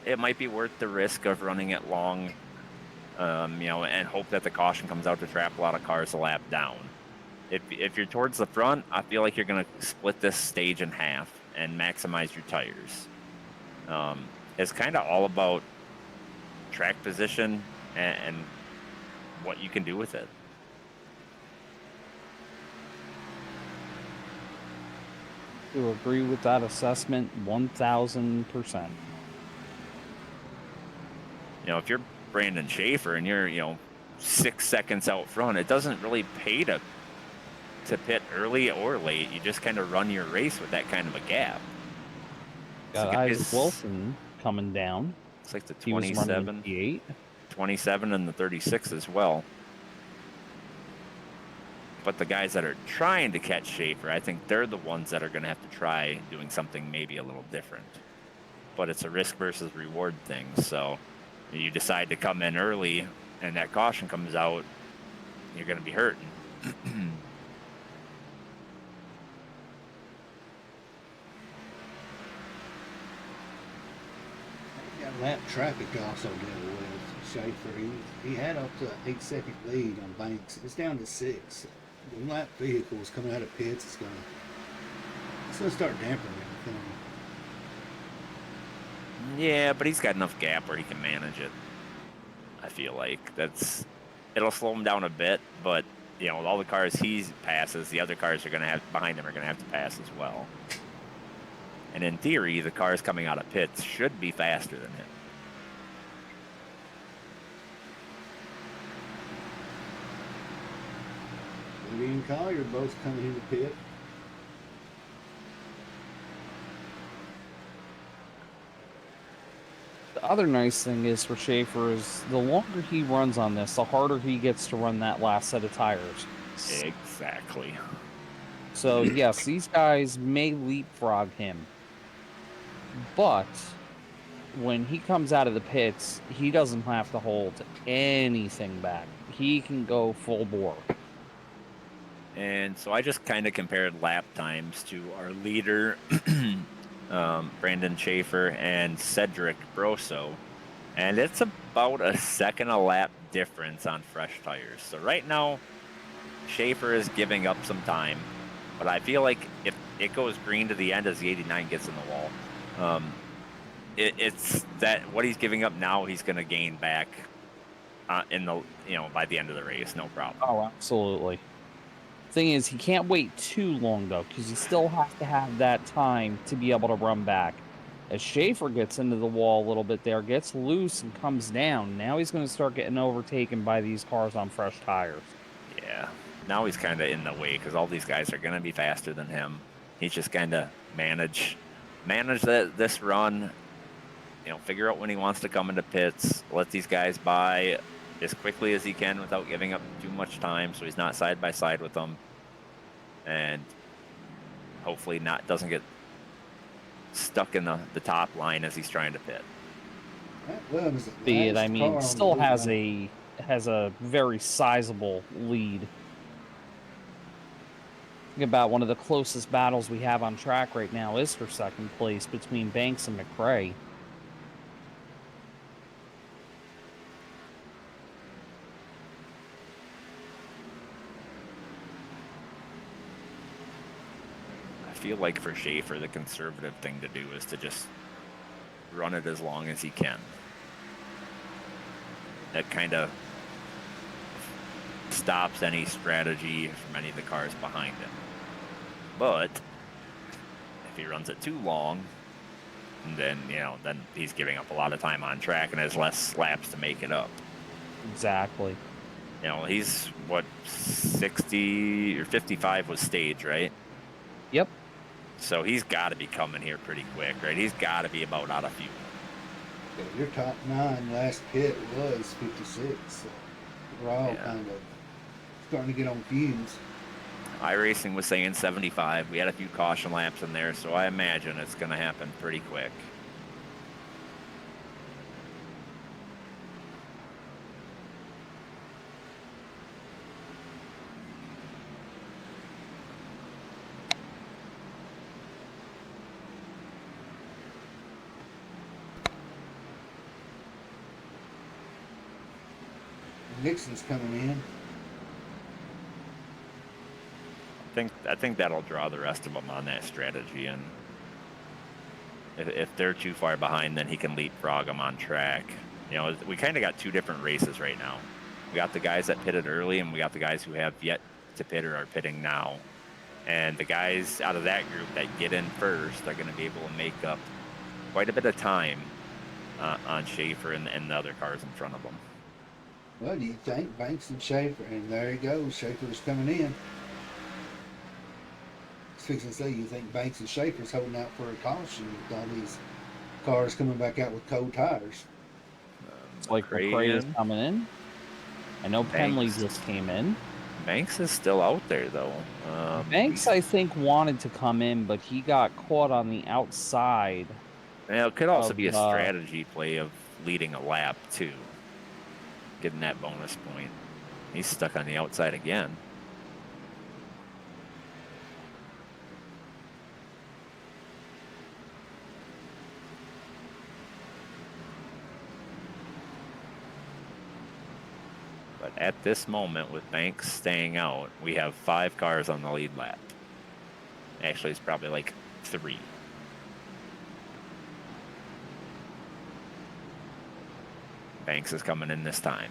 S2: it might be worth the risk of running it long, and hope that the caution comes out to trap a lot of cars a lap down. If you're towards the front, I feel like you're going to split this stage in half and maximize your tires. It's kind of all about track position and what you can do with it.
S3: To agree with that assessment 1000%.
S2: If you're Brandon Schaefer and you're 6 seconds out front, it doesn't really pay to pit early or late. You just kind of run your race with that kind of a gap.
S3: Got Isaac Wilson coming down.
S2: It's like the
S3: He was running
S2: 27,
S3: P8.
S2: 27 and the 36 as well. But the guys that are trying to catch Schaefer, I think they're the ones that are going to have to try doing something maybe a little different. But it's a risk versus reward thing. So you decide to come in early and that caution comes out, you're going to be hurting.
S1: Got lap traffic to also deal with. Schaefer, he had up to an 8-second lead on Banks. It's down to 6. The lap vehicles coming out of pits, it's gonna start dampering everything.
S2: Yeah, but he's got enough gap where he can manage it. I feel like it'll slow him down a bit, but with all the cars he passes, the other cars behind him are gonna have to pass as well. And in theory, the cars coming out of pits should be faster than him.
S1: Lee and Collier both coming in the pit.
S3: The other nice thing is for Schaefer is the longer he runs on this, the harder he gets to run that last set of tires.
S2: Exactly.
S3: So yes, these guys may leapfrog him. But when he comes out of the pits, he doesn't have to hold anything back. He can go full bore.
S2: And so I just kind of compared lap times to our leader, Brandon Schaefer, and Cedric Brosso. And it's about a second a lap difference on fresh tires. So right now, Schaefer is giving up some time. But I feel like if it goes green to the end as the 89 gets in the wall, it's that what he's giving up now, he's going to gain back by the end of the race, no problem.
S3: Oh, absolutely. Thing is, he can't wait too long though, because he still has to have that time to be able to run back. As Schaefer gets into the wall a little bit there, gets loose and comes down, now he's going to start getting overtaken by these cars on fresh tires.
S2: Yeah, now he's kind of in the way because all these guys are going to be faster than him. He's just kind of manage this run, figure out when he wants to come into pits, let these guys by as quickly as he can without giving up too much time, so he's not side by side with them, and hopefully doesn't get stuck in the top line as he's trying to pit.
S3: Be it, I mean, still has a very sizable lead. Think about one of the closest battles we have on track right now is for second place between Banks and McRae.
S2: I feel like for Schaefer, the conservative thing to do is to just run it as long as he can. That kind of stops any strategy from any of the cars behind him. But if he runs it too long, And then, then he's giving up a lot of time on track and has less laps to make it up.
S3: Exactly.
S2: He's what, 60 or 55 was stage, right?
S3: Yep.
S2: So he's got to be coming here pretty quick, right? He's got to be about out of fuel.
S1: Yeah, your top 9 last pit was 56. So we're all
S2: Yeah.
S1: kind of starting to get on fumes.
S2: iRacing was saying 75. We had a few caution laps in there, so I imagine it's going to happen pretty quick.
S1: Nixon's coming in.
S2: I think that'll draw the rest of them on that strategy, and if they're too far behind, then he can leapfrog them on track. We kind of got two different races right now. We got the guys that pitted early, and we got the guys who have yet to pit or are pitting now. And the guys out of that group that get in first are going to be able to make up quite a bit of time on Schaefer and the other cars in front of them.
S1: Well, do you think Banks and Schaefer, and there he goes, Schaefer's coming in. Fixing to say, you think Banks and Schaefer's holding out for a caution with all these cars coming back out with cold tires?
S3: It's like McRae is coming in. I know Penley
S2: Banks
S3: just came in.
S2: Banks is still out there, though.
S3: Banks, I think, wanted to come in, but he got caught on the outside.
S2: It could also be a strategy play of leading a lap, too. Getting that bonus point. He's stuck on the outside again. But at this moment, with Banks staying out, we have 5 cars on the lead lap. Actually, it's probably like 3. Banks is coming in this time.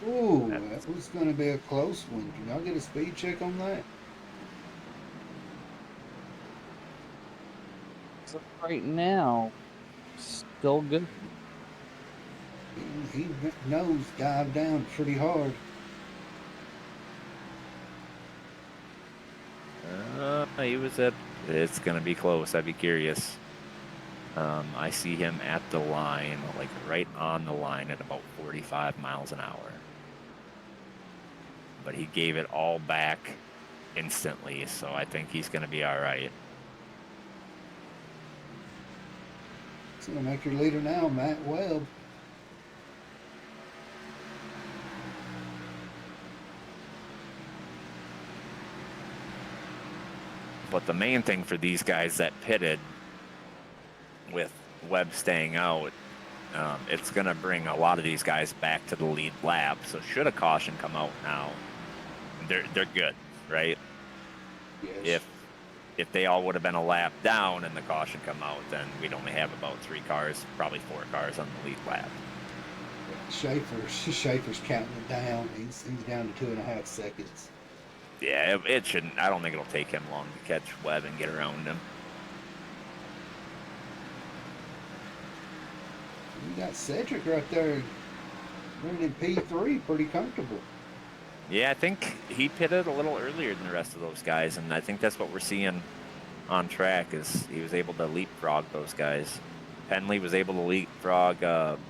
S1: Ooh, that was going to be a close one. Can y'all get a speed check on that?
S3: So right now, still good.
S1: He nose dived down pretty hard.
S2: It's going to be close. I'd be curious. I see him at the line, like right on the line at about 45 miles an hour. But he gave it all back instantly, so I think he's going to be all right.
S1: It's going to make your leader now, Matt Webb.
S2: But the main thing for these guys that pitted, with Webb staying out, it's going to bring a lot of these guys back to the lead lap. So should a caution come out now, they're good, right?
S1: Yes.
S2: If they all would have been a lap down and the caution come out, then we'd only have about 3 cars, probably 4 cars on the lead lap.
S1: Schaefer's counting it down. He's down to 2.5 seconds.
S2: Yeah, it shouldn't. I don't think it'll take him long to catch Webb and get around him.
S1: You got Cedric right there running P3 pretty comfortable.
S2: Yeah, I think he pitted a little earlier than the rest of those guys, and I think that's what we're seeing on track is he was able to leapfrog those guys. Penley was able to leapfrog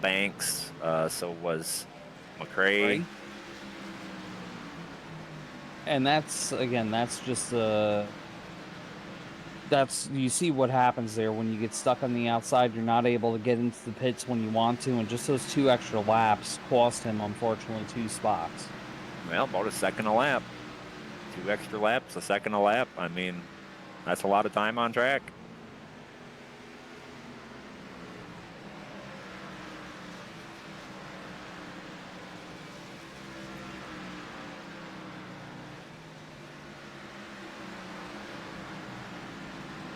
S2: Banks, so was McRae.
S3: And that's just you see what happens there when you get stuck on the outside. You're not able to get into the pits when you want to, and just those 2 extra laps cost him, unfortunately, 2 spots.
S2: Well, about a second a lap. 2 extra laps, a second a lap. I mean, that's a lot of time on track.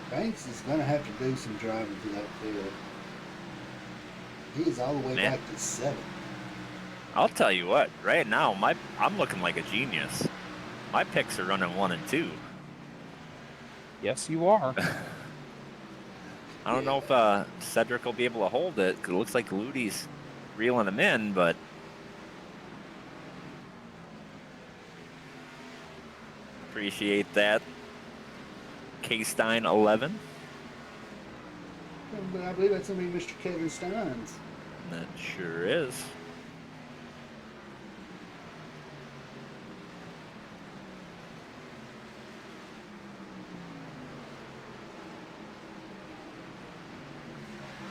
S1: Banks is going to have to do some driving to that field. He is all the way back to 7.
S2: I'll tell you what, right now, I'm looking like a genius. My picks are running 1 and 2.
S3: Yes, you are.
S2: I don't know if Cedric will be able to hold it, 'cause it looks like Ludi's reeling him in, but appreciate that. K-Stein 11.
S1: But I believe that's going to be Mr. Kevin Steins.
S2: That sure is.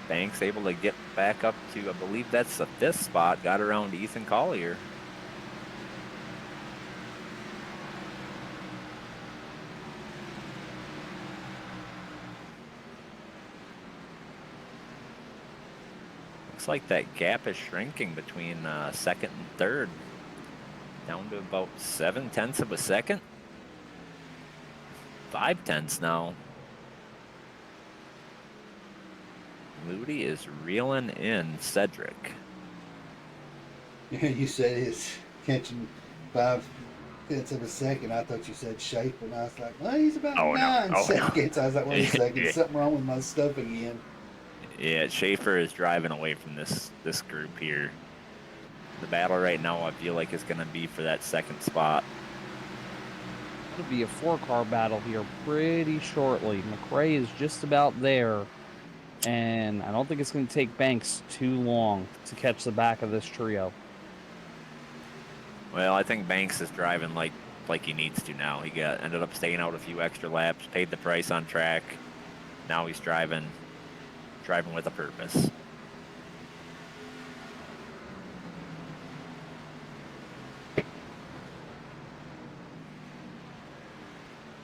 S2: Banks able to get back up to, I believe that's the 5th spot, got around Ethan Collier. Looks like that gap is shrinking between 2nd and 3rd, down to about 7/10 of a second. 5/10 now. Ludi is reeling in Cedric.
S1: Yeah, you said it's catching 5/10 of a second. I thought you said Schaefer, and I was like, well, he's about
S2: Oh, no.
S1: 9 seconds. I was like, wait a second,
S2: Yeah.
S1: something wrong with my stuff again.
S2: Yeah, Schaefer is driving away from this group here. The battle right now, I feel like, is going to be for that 2nd spot.
S3: It'll be a 4-car battle here pretty shortly. McRae is just about there, and I don't think it's going to take Banks too long to catch the back of this trio.
S2: Well, I think Banks is driving like he needs to now. He ended up staying out a few extra laps, paid the price on track. Now he's driving with a purpose.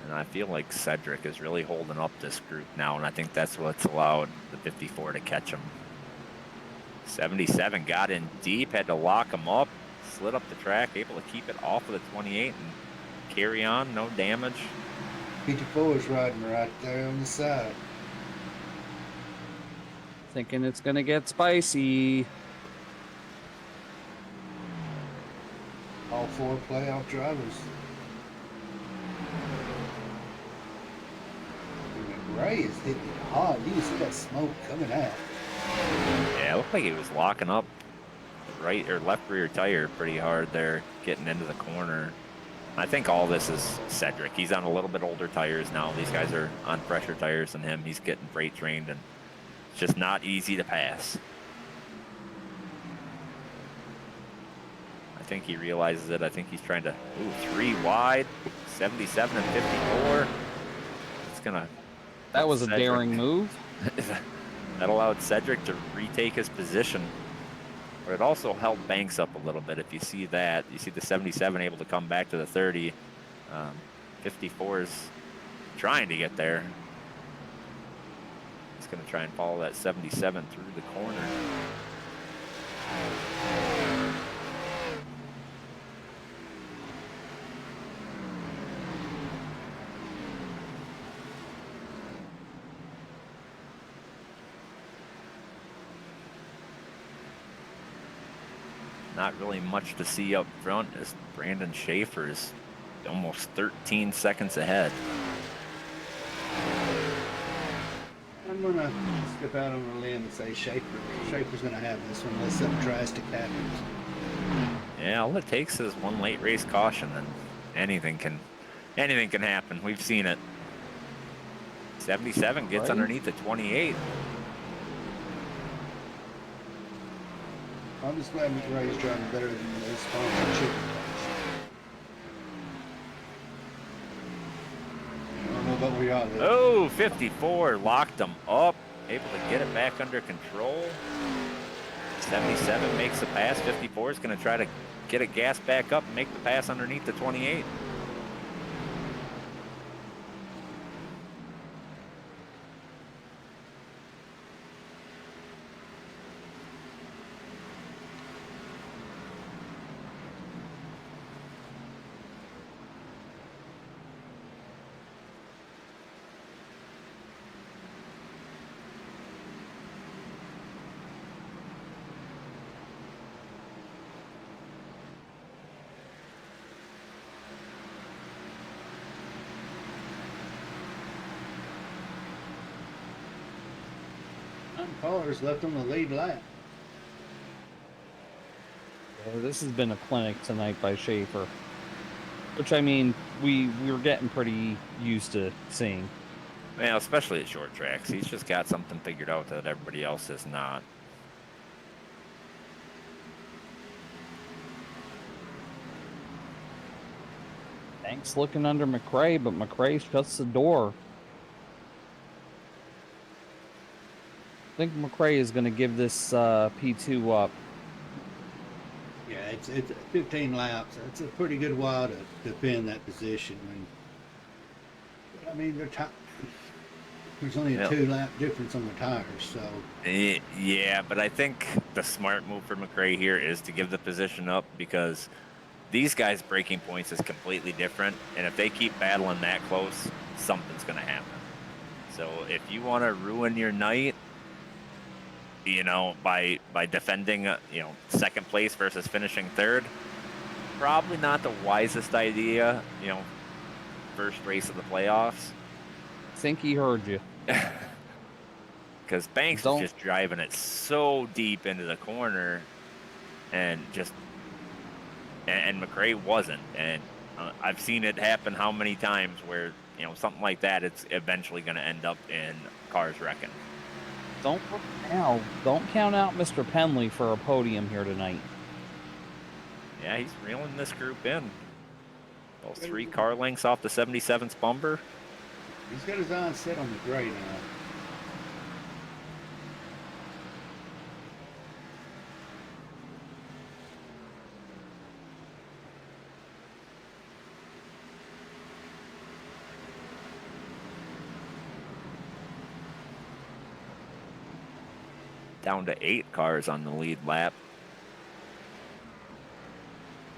S2: And I feel like Cedric is really holding up this group now, and I think that's what's allowed the 54 to catch him. 77 got in deep, had to lock him up, slid up the track, able to keep it off of the 28 and carry on, no damage.
S1: 54 is riding right there on the side.
S3: Thinking it's going to get spicy.
S1: All 4 playoff drivers. Ray is hitting it hard. You can see that smoke coming out.
S2: Yeah, it looked like he was locking up right or left rear tire pretty hard there, getting into the corner. I think all this is Cedric. He's on a little bit older tires now. These guys are on fresher tires than him. He's getting freight trained, and it's just not easy to pass. I think he realizes it. I think he's trying to, 3 wide, 77 and 54. It's gonna.
S3: That was a daring move.
S2: That allowed Cedric to retake his position. But it also held Banks up a little bit. If you see that, you see the 77 able to come back to the 30. 54 is trying to get there. He's going to try and follow that 77 through the corner. Not really much to see up front as Brandon Schaefer is almost 13 seconds ahead.
S1: I'm going to step out on a limb and say Schaefer's going to have this one unless something drastic happens.
S2: Yeah, all it takes is one late race caution, and anything can happen. We've seen it. 77 gets underneath the 28.
S1: I'm just glad McRae's driving better than those sponsorship. I don't know about where y'all live.
S2: Oh, 54 locked him up, able to get it back under control. 77 makes the pass. 54 is going to try to get it gas back up and make the pass underneath the 28.
S1: 9 cars left on the lead lap.
S3: This has been a clinic tonight by Schaefer. Which, I mean, we were getting pretty used to seeing.
S2: Well, especially at short tracks. He's just got something figured out that everybody else is not.
S3: Banks looking under McRae, but McRae shuts the door. I think McRae is going to give this P2 up.
S1: Yeah, it's 15 laps. That's a pretty good while to defend that position. I mean, there's only a 2-lap difference on the tires, so.
S2: Yeah, but I think the smart move for McRae here is to give the position up because these guys' breaking points is completely different, and if they keep battling that close, something's going to happen. So if you want to ruin your night, by defending, second place versus finishing third, probably not the wisest idea, first race of the playoffs.
S3: Think he heard you.
S2: Because Banks was just driving it so deep into the corner, and McRae wasn't. And I've seen it happen how many times where, something like that, it's eventually going to end up in cars wrecking.
S3: Don't count out Mr. Penley for a podium here tonight.
S2: Yeah, he's reeling this group in. Those 3 car lengths off the 77's bumper.
S1: He's got his eyes set on the gray now.
S2: Down to 8 cars on the lead lap.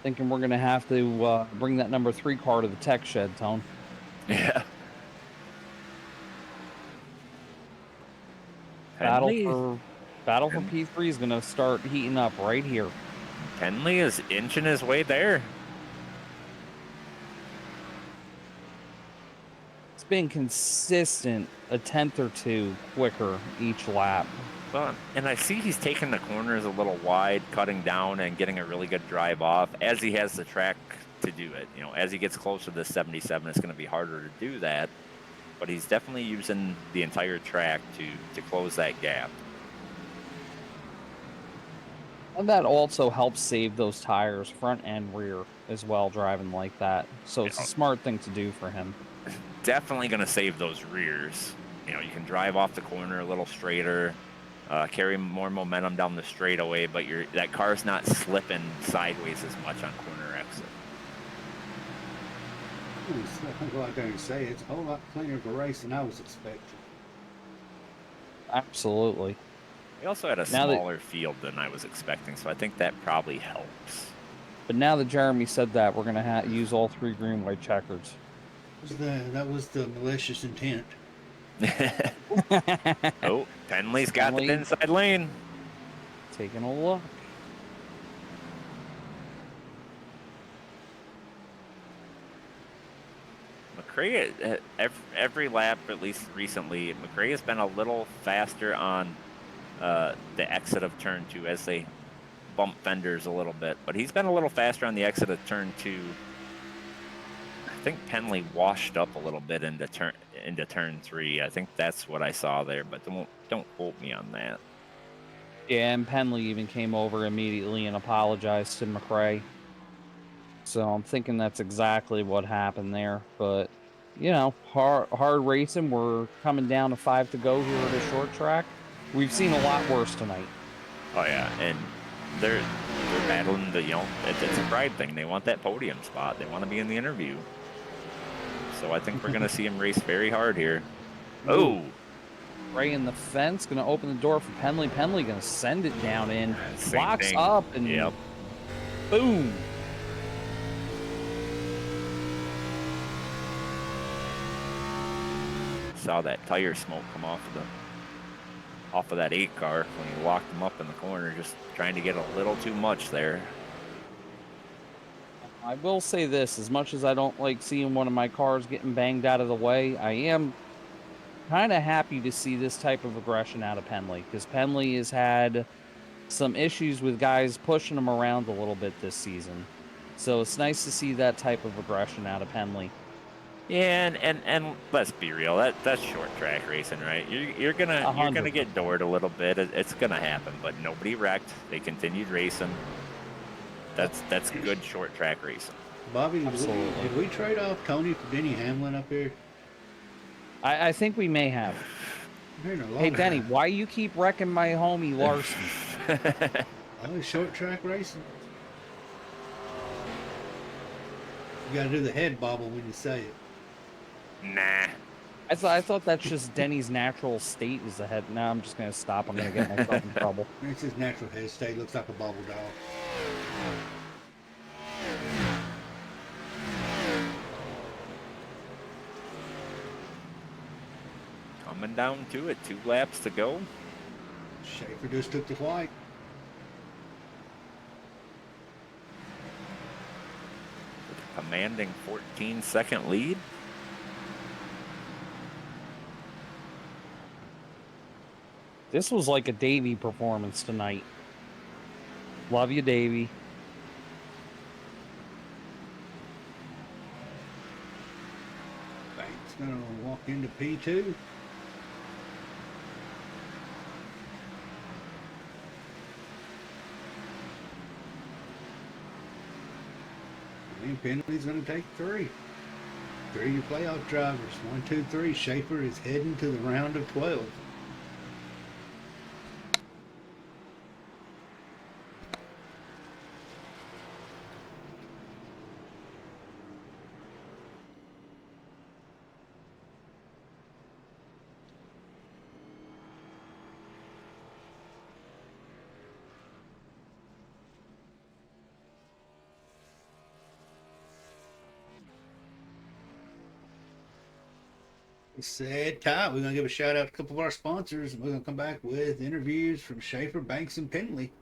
S3: Thinking we're going to have to bring that number 3 car to the tech shed, Tone.
S2: Yeah.
S3: Battle for P3 is going to start heating up right here.
S2: Penley is inching his way there.
S3: It's been consistent, a 10th or 2 quicker each lap.
S2: Well, and I see he's taking the corners a little wide, cutting down and getting a really good drive off as he has the track to do it. As he gets closer to the 77, it's going to be harder to do that. But he's definitely using the entire track to close that gap.
S3: And that also helps save those tires, front and rear, as well, driving like that. So it's a smart thing to do for him.
S2: Definitely going to save those rears. You can drive off the corner a little straighter. Carry more momentum down the straightaway, but that car's not slipping sideways as much on corner exit.
S1: I'll go out there and say it's a whole lot cleaner of a race than I was expecting.
S3: Absolutely.
S2: We also had a smaller field than I was expecting, so I think that probably helps.
S3: But now that Jeremy said that, we're going to use all 3 green, white checkers.
S1: That was the malicious intent.
S2: Oh, Penley's got the inside lane.
S3: Taking a look.
S2: McRae, every lap, at least recently, McRae has been a little faster on the exit of turn 2 as they bump fenders a little bit. But he's been a little faster on the exit of turn 2. I think Penley washed up a little bit into turn 3. I think that's what I saw there, but don't quote me on that.
S3: Yeah, and Penley even came over immediately and apologized to McRae. So I'm thinking that's exactly what happened there. But, hard racing. We're coming down to 5 to go here at a short track. We've seen a lot worse tonight.
S2: Oh, yeah, and they're battling it's a pride thing. They want that podium spot. They want to be in the interview. So I think we're going to see him race very hard here. Oh!
S3: Right in the fence, going to open the door for Penley. Penley going to send it down in. Locks up and boom.
S2: Saw that tire smoke come off of that 8 car when he locked him up in the corner, just trying to get a little too much there.
S3: I will say this, as much as I don't like seeing one of my cars getting banged out of the way, I am kind of happy to see this type of aggression out of Penley, because Penley has had some issues with guys pushing them around a little bit this season. So it's nice to see that type of aggression out of Penley.
S2: Yeah, and let's be real. That's short track racing, right? You're gonna get doored a little bit. It's gonna happen, but nobody wrecked. They continued racing. That's good short track racing.
S1: Bobby,
S3: Absolutely.
S1: did we trade off Tony for Denny Hamlin up here?
S3: I think we may have. Hey, Denny, why you keep wrecking my homie Larson?
S1: Oh, short track racing. You got to do the head bobble when you say it.
S2: Nah.
S3: I thought that's just Denny's natural state is the head. Now I'm just gonna stop. I'm gonna get myself in trouble.
S1: It's his natural head state. Looks like a bobble doll.
S2: Coming down to it. 2 laps to go.
S1: Schaefer just took the white.
S2: Commanding 14-second lead.
S3: This was like a Davey performance tonight. Love you, Davey.
S1: Banks gonna walk into P2. And Penley's gonna take 3. 3 your playoff drivers. 1, 2, 3. Schaefer is heading to the round of 12. Said Ty, we're gonna give a shout out to a couple of our sponsors, and we're gonna come back with interviews from Schaefer, Banks, and Penley.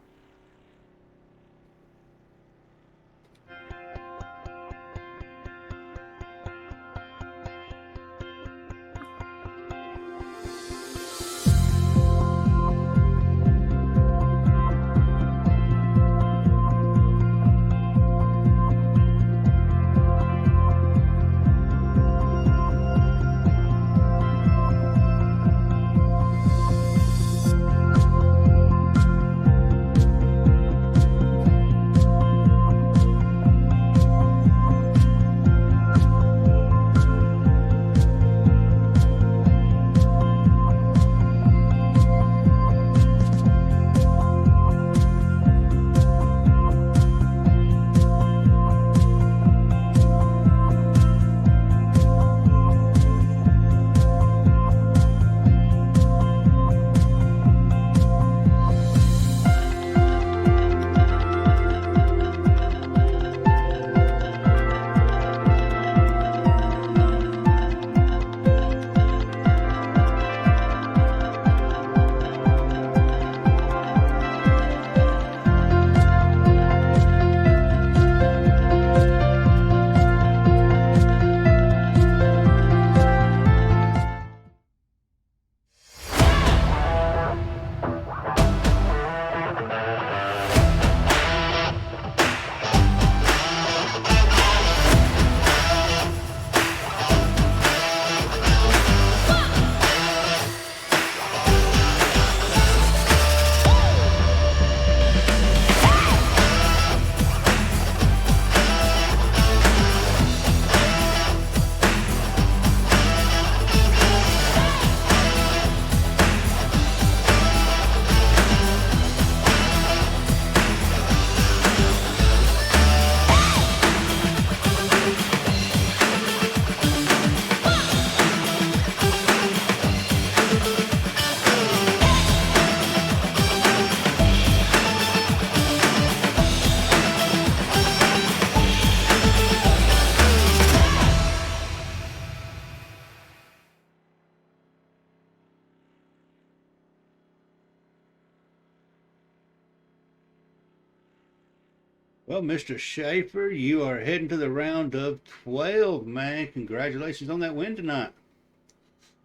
S1: Well, Mr. Schaefer, you are heading to the round of 12, man. Congratulations on that win tonight.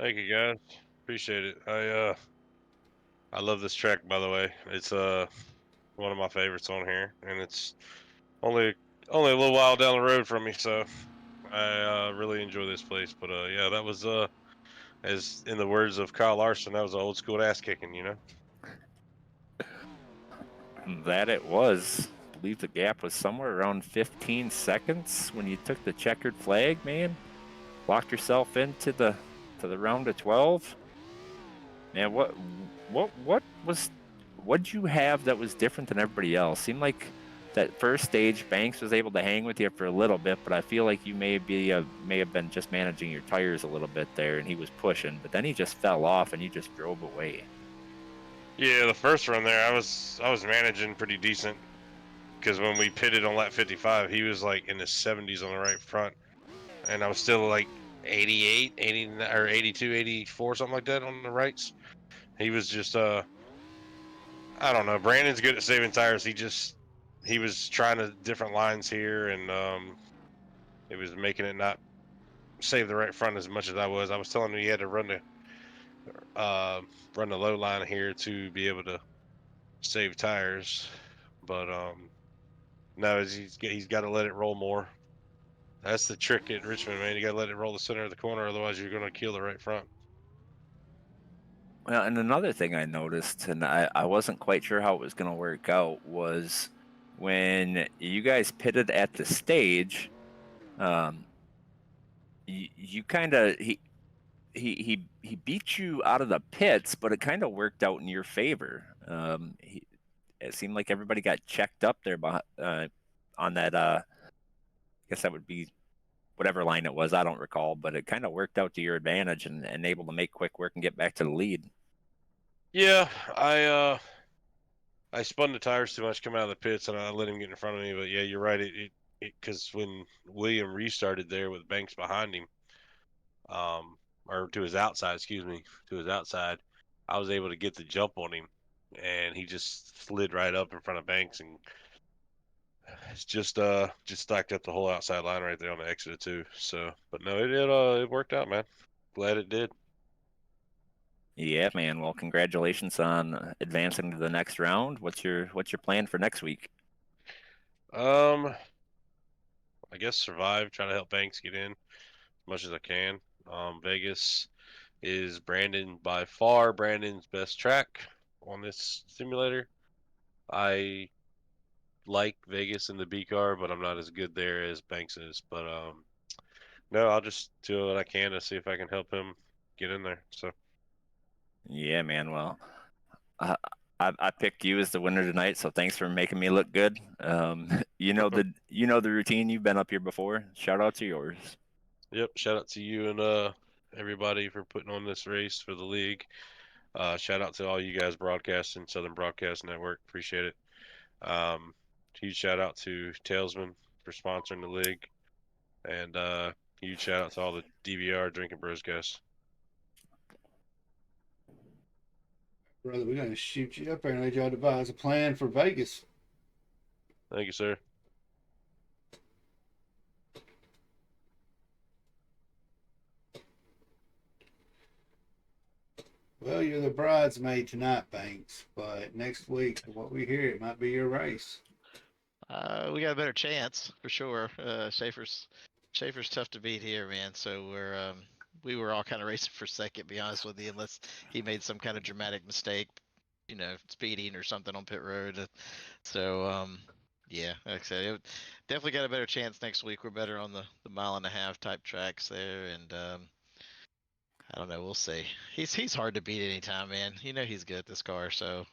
S4: Thank you, guys. Appreciate it. I love this track, by the way. It's one of my favorites on here, and it's only a little while down the road from me, so I really enjoy this place. But yeah, that was as in the words of Kyle Larson, that was an old school ass kicking, you know.
S2: That it was. I believe the gap was somewhere around 15 seconds when you took the checkered flag, man. Locked yourself into the round of 12. Man, what'd you have that was different than everybody else? Seemed like that first stage, Banks was able to hang with you for a little bit, but I feel like you may have been just managing your tires a little bit there, and he was pushing, but then he just fell off and you just drove away.
S4: Yeah, the first run there, I was managing pretty decent because when we pitted on lap 55, he was like in the 70s on the right front, and I was still like 88, 89, or 82, 84, something like that on the rights. He was just I don't know. Brandon's good at saving tires. He was trying to different lines here, and it was making it not save the right front as much as I was. I was telling him he had to run the low line here to be able to save tires, but no, he's got to let it roll more. That's the trick at Richmond, man. You got to let it roll the center of the corner, otherwise you're going to kill the right front.
S2: Well, and another thing I noticed, and I wasn't quite sure how it was going to work out, was when you guys pitted at the stage, you kind of he beat you out of the pits, but it kind of worked out in your favor. It seemed like everybody got checked up there on that. I guess that would be whatever line it was. I don't recall, but it kind of worked out to your advantage and able to make quick work and get back to the lead.
S4: Yeah, I spun the tires too much coming out of the pits, and I let him get in front of me. But yeah, you're right. It because when William restarted there with Banks behind him, or to his outside, excuse me, to his outside, I was able to get the jump on him, and he just slid right up in front of Banks, and it's just stacked up the whole outside line right there on the exit too. So, but no, it worked out, man. Glad it did.
S2: Yeah, man. Well, congratulations on advancing to the next round. What's your plan for next week?
S4: I guess survive, try to help Banks get in as much as I can. Vegas is by far Brandon's best track on this simulator. I like Vegas in the B car, but I'm not as good there as Banks is. But no, I'll just do what I can to see if I can help him get in there. So
S2: Yeah, man. Well, I, I picked you as the winner tonight, so thanks for making me look good. You know the routine. You've been up here before. Shout out to yours.
S4: yep, shout out to you and everybody for putting on this race for the league. Shout out to all you guys broadcasting Southern Broadcast Network. Appreciate it. Um, Huge shout out to Talesman for sponsoring the league, and huge shout out to all the DVR Drinking Bros guys.
S1: Brother, we're gonna shoot you up there and let y'all devise a plan for Vegas.
S4: Thank you, sir.
S1: Well, you're the bridesmaid tonight, Banks, but next week, from what we hear, it might be your race.
S5: We got a better chance for sure. Schaefer's tough to beat here, man. So we were all kind of racing for second, be honest with you, unless he made some kind of dramatic mistake, speeding or something on pit road. So yeah, like I said, definitely got a better chance next week. We're better on the mile and a half type tracks there, and I don't know. We'll see. He's hard to beat anytime, man. He's good at this car, so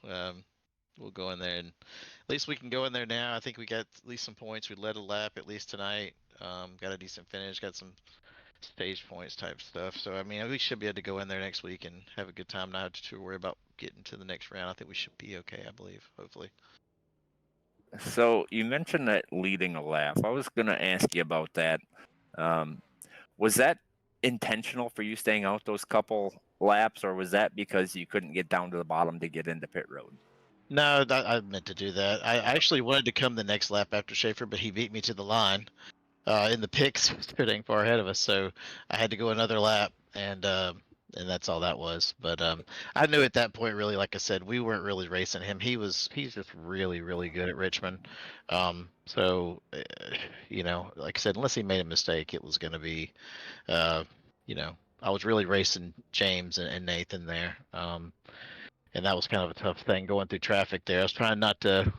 S5: we'll go in there and at least we can go in there now. I think we got at least some points. We led a lap at least tonight. Got a decent finish. Got some stage points type stuff. So I mean, we should be able to go in there next week and have a good time. Not have to worry about getting to the next round. I think we should be okay. I believe, hopefully.
S2: So you mentioned that leading a lap. I was gonna ask you about that. Was that intentional for you staying out those couple laps, or was that because you couldn't get down to the bottom to get into pit road?
S5: No, I meant to do that. I actually wanted to come the next lap after Schaefer, but he beat me to the line in the picks. He was pretty far ahead of us, so I had to go another lap. And and that's all that was. But I knew at that point, really, like I said, we weren't really racing him. He's just really, really good at Richmond. So you know, like I said, unless he made a mistake, it was going to be, uh, you know, I was really racing James and Nathan there. And that was kind of a tough thing going through traffic there. I was trying not to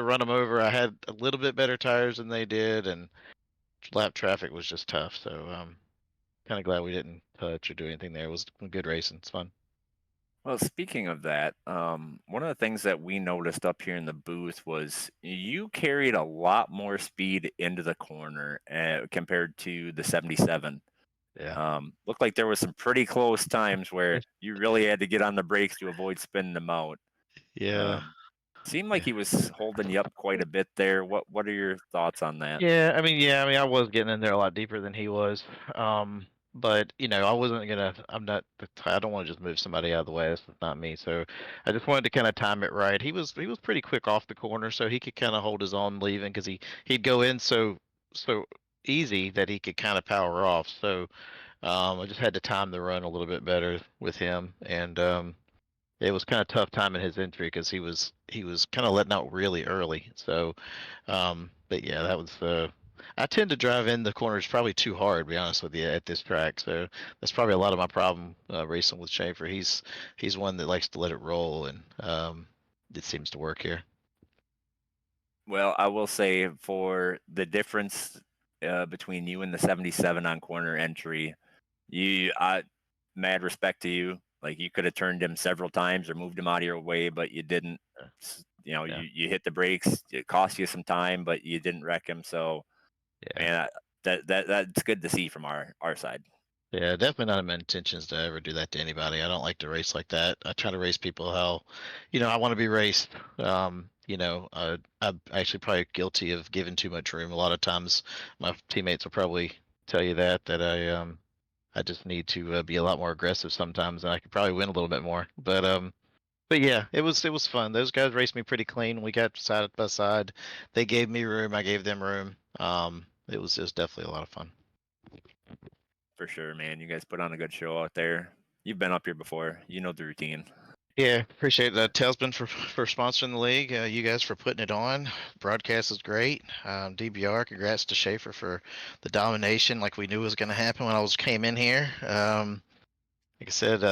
S5: run them over. I had a little bit better tires than they did, and lap traffic was just tough. So kind of glad we didn't touch or do anything there. It was good racing. It's fun.
S2: Well, speaking of that, one of the things that we noticed up here in the booth was you carried a lot more speed into the corner compared to the 77.
S5: Yeah.
S2: Looked like there was some pretty close times where you really had to get on the brakes to avoid spinning them out.
S5: Yeah.
S2: Seemed like he was holding you up quite a bit there. What are your thoughts on that?
S5: Yeah, I was getting in there a lot deeper than he was. But you know, I wasn't gonna. I'm not. I don't want to just move somebody out of the way. That's not me. So I just wanted to kind of time it right. He was pretty quick off the corner, so he could kind of hold his own leaving because he'd go in so easy that he could kind of power off. So I just had to time the run a little bit better with him, and it was kind of tough timing his entry because he was kind of letting out really early. So, but yeah, that was I tend to drive in the corners probably too hard, to be honest with you, at this track. So that's probably a lot of my problem racing with Schaefer. He's one that likes to let it roll, and it seems to work here.
S2: Well, I will say for the difference between you and the 77 on corner entry, mad respect to you. Like you could have turned him several times or moved him out of your way, but you didn't. You know,
S5: Yeah.
S2: you hit the brakes. It cost you some time, but you didn't wreck him. So,
S5: Yeah.
S2: man, that's good to see from our side.
S5: Yeah, definitely not my intentions to ever do that to anybody. I don't like to race like that. I try to race people how, I want to be raced. I'm actually probably guilty of giving too much room. A lot of times, my teammates will probably tell you that I just need to be a lot more aggressive sometimes, and I could probably win a little bit more. But yeah, it was fun. Those guys raced me pretty clean. We got side by side. They gave me room. I gave them room. It was definitely a lot of fun.
S2: For sure, man. You guys put on a good show out there. You've been up here before. You know the routine.
S5: Yeah, appreciate that. Tailspin for sponsoring the league. You guys for putting it on. Broadcast is great. DBR, congrats to Schaefer for the domination, like we knew was going to happen when I came in here. Like I said,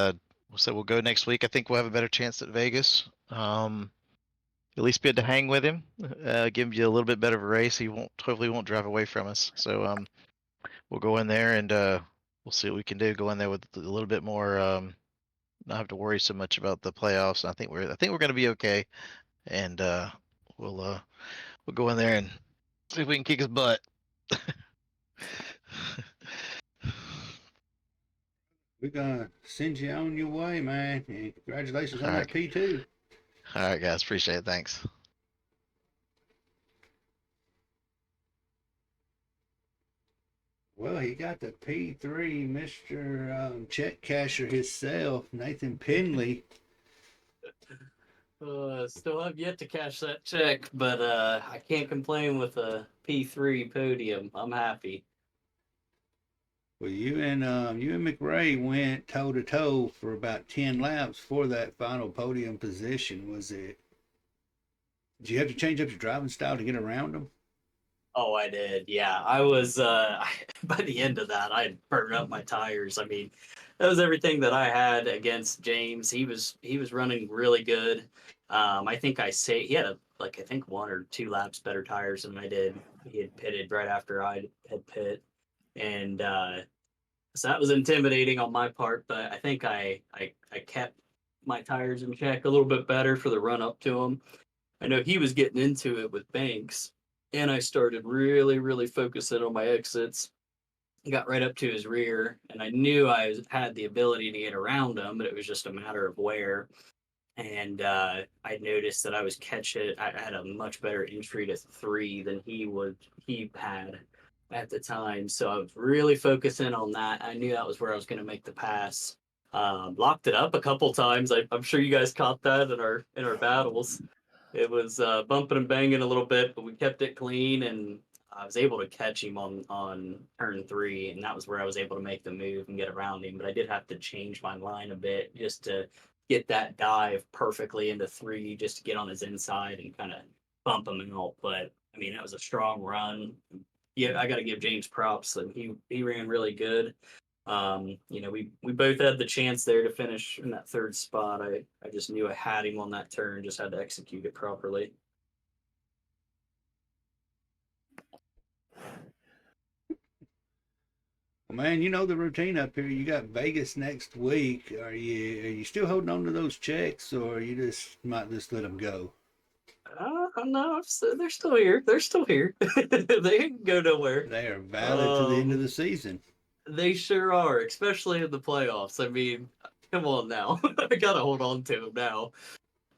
S5: we'll go next week. I think we'll have a better chance at Vegas. At least be able to hang with him. Give you a little bit better of a race. He hopefully won't drive away from us. So we'll go in there and we'll see what we can do. Go in there with a little bit more. Not have to worry so much about the playoffs. I think we're going to be okay, and we'll go in there and see if we can kick his butt.
S1: We're gonna send you on your way, man. And congratulations on
S5: All
S1: that
S5: right.
S1: P2.
S5: All right, guys, appreciate it. Thanks.
S1: Well, he got the P3, Mr. Check Casher himself, Nathan Penley.
S6: Still have yet to cash that check, but I can't complain with a P3 podium. I'm happy.
S1: Well, you and McRae went toe to toe for about 10 laps for that final podium position. Was it? Did you have to change up your driving style to get around them?
S6: Oh, I did. Yeah, I was. By the end of that, I had burned up my tires. I mean, that was everything that I had against James. He was running really good. I think he had I think 1 or 2 laps better tires than I did. He had pitted right after I had pit, and so that was intimidating on my part. But I think I kept my tires in check a little bit better for the run up to him. I know he was getting into it with Banks, and I started really, really focusing on my exits. Got right up to his rear, and I knew had the ability to get around him, but it was just a matter of where. And I noticed that I was catching. I had a much better entry to 3 than he had at the time. So I was really focusing on that. I knew that was where I was going to make the pass. Locked it up a couple times. I'm sure you guys caught that in our battles. It was bumping and banging a little bit, but we kept it clean, and I was able to catch him on turn 3, and that was where I was able to make the move and get around him. But I did have to change my line a bit just to get that dive perfectly into 3, just to get on his inside and kind of bump him out. But I mean, that was a strong run. Yeah, I got to give James props. And he ran really good. We both had the chance there to finish in that 3rd spot. I just knew I had him on that turn, just had to execute it properly.
S1: Man, you know the routine up here. You got Vegas next week. Are you still holding on to those checks, or you might just let them go?
S6: No, they're still here. They're still here. They ain't go nowhere.
S1: They are valid to the end of
S6: Um,
S1: the season.
S6: They sure are, especially in the playoffs. I mean, come on now. I gotta hold on to them now.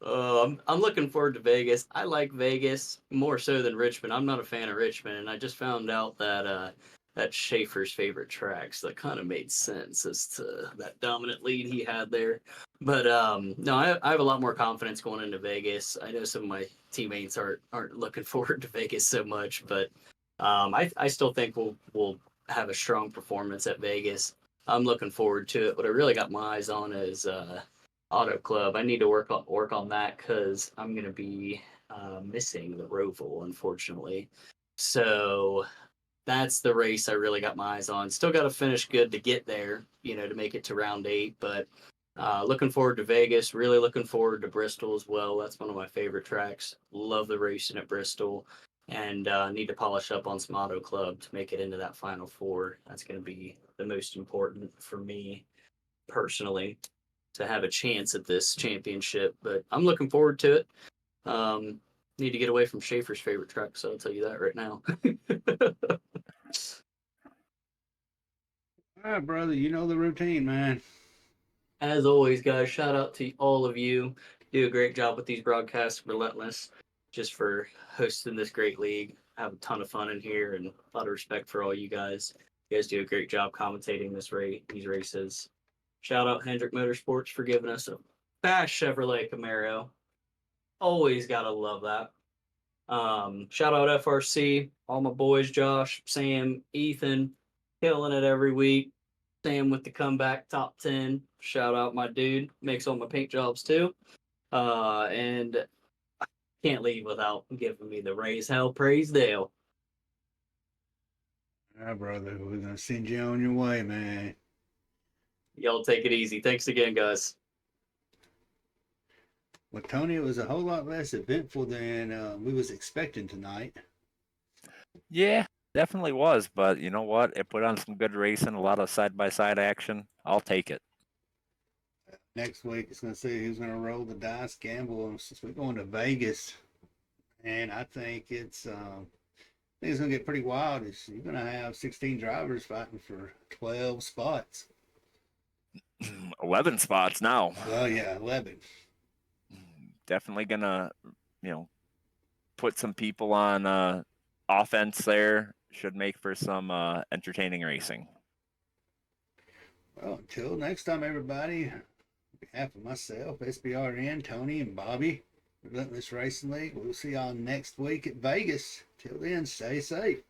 S6: I'm looking forward to Vegas. I like Vegas more so than Richmond. I'm not a fan of Richmond, and I just found out that that's Schaefer's favorite track, so that kind of made sense as to that dominant lead he had there. But no, I have a lot more confidence going into Vegas. I know some of my teammates aren't looking forward to Vegas so much, but I still think we'll have a strong performance at Vegas. I'm looking forward to it. What I really got my eyes on is Auto Club. I need to work on that because I'm gonna be missing the Roval, unfortunately. So that's the race I really got my eyes on. Still got to finish good to get there, to make it to round 8. But looking forward to Vegas. Really looking forward to Bristol as well. That's one of my favorite tracks. Love the racing at Bristol, and need to polish up on some Auto Club to make it into that Final 4. That's going to be the most important for me personally to have a chance at this championship. But I'm looking forward to it. Need to get away from Schaefer's favorite track, so I'll tell you that right now.
S1: All right, brother. You know the routine, man.
S6: As always, guys, shout out to all of you. Do a great job with these broadcasts. Relentless, just for hosting this great league. Have a ton of fun in here, and a lot of respect for all you guys. You guys do a great job commentating these races. Shout out Hendrick Motorsports for giving us a fast Chevrolet Camaro. Always gotta love that. Shout out FRC, all my boys, Josh, Sam, Ethan, killing it every week. Sam with the comeback top 10. Shout out my dude, makes all my paint jobs too. And I can't leave without giving me the raise hell praise Dale.
S1: All right, brother. We're gonna send you on your way, man.
S6: Y'all take it easy. Thanks again, guys.
S1: Well, Tony, it was a whole lot less eventful than we was expecting tonight.
S2: Yeah, definitely was. But you know what? It put on some good racing, a lot of side-by-side action. I'll take it.
S1: Next week, it's gonna see who's gonna roll the dice, gamble, and since we're going to Vegas, and I think it's gonna get pretty wild. You're gonna have 16 drivers fighting for 12 spots.
S2: 11 spots now.
S1: Well, yeah, 11.
S2: Definitely gonna, put some people on offense there. Should make for some entertaining racing.
S1: Well, until next time, everybody. On behalf of myself, SBRN, Tony, and Bobby, Relentless Racing League, we'll see y'all next week at Vegas. Till then, stay safe.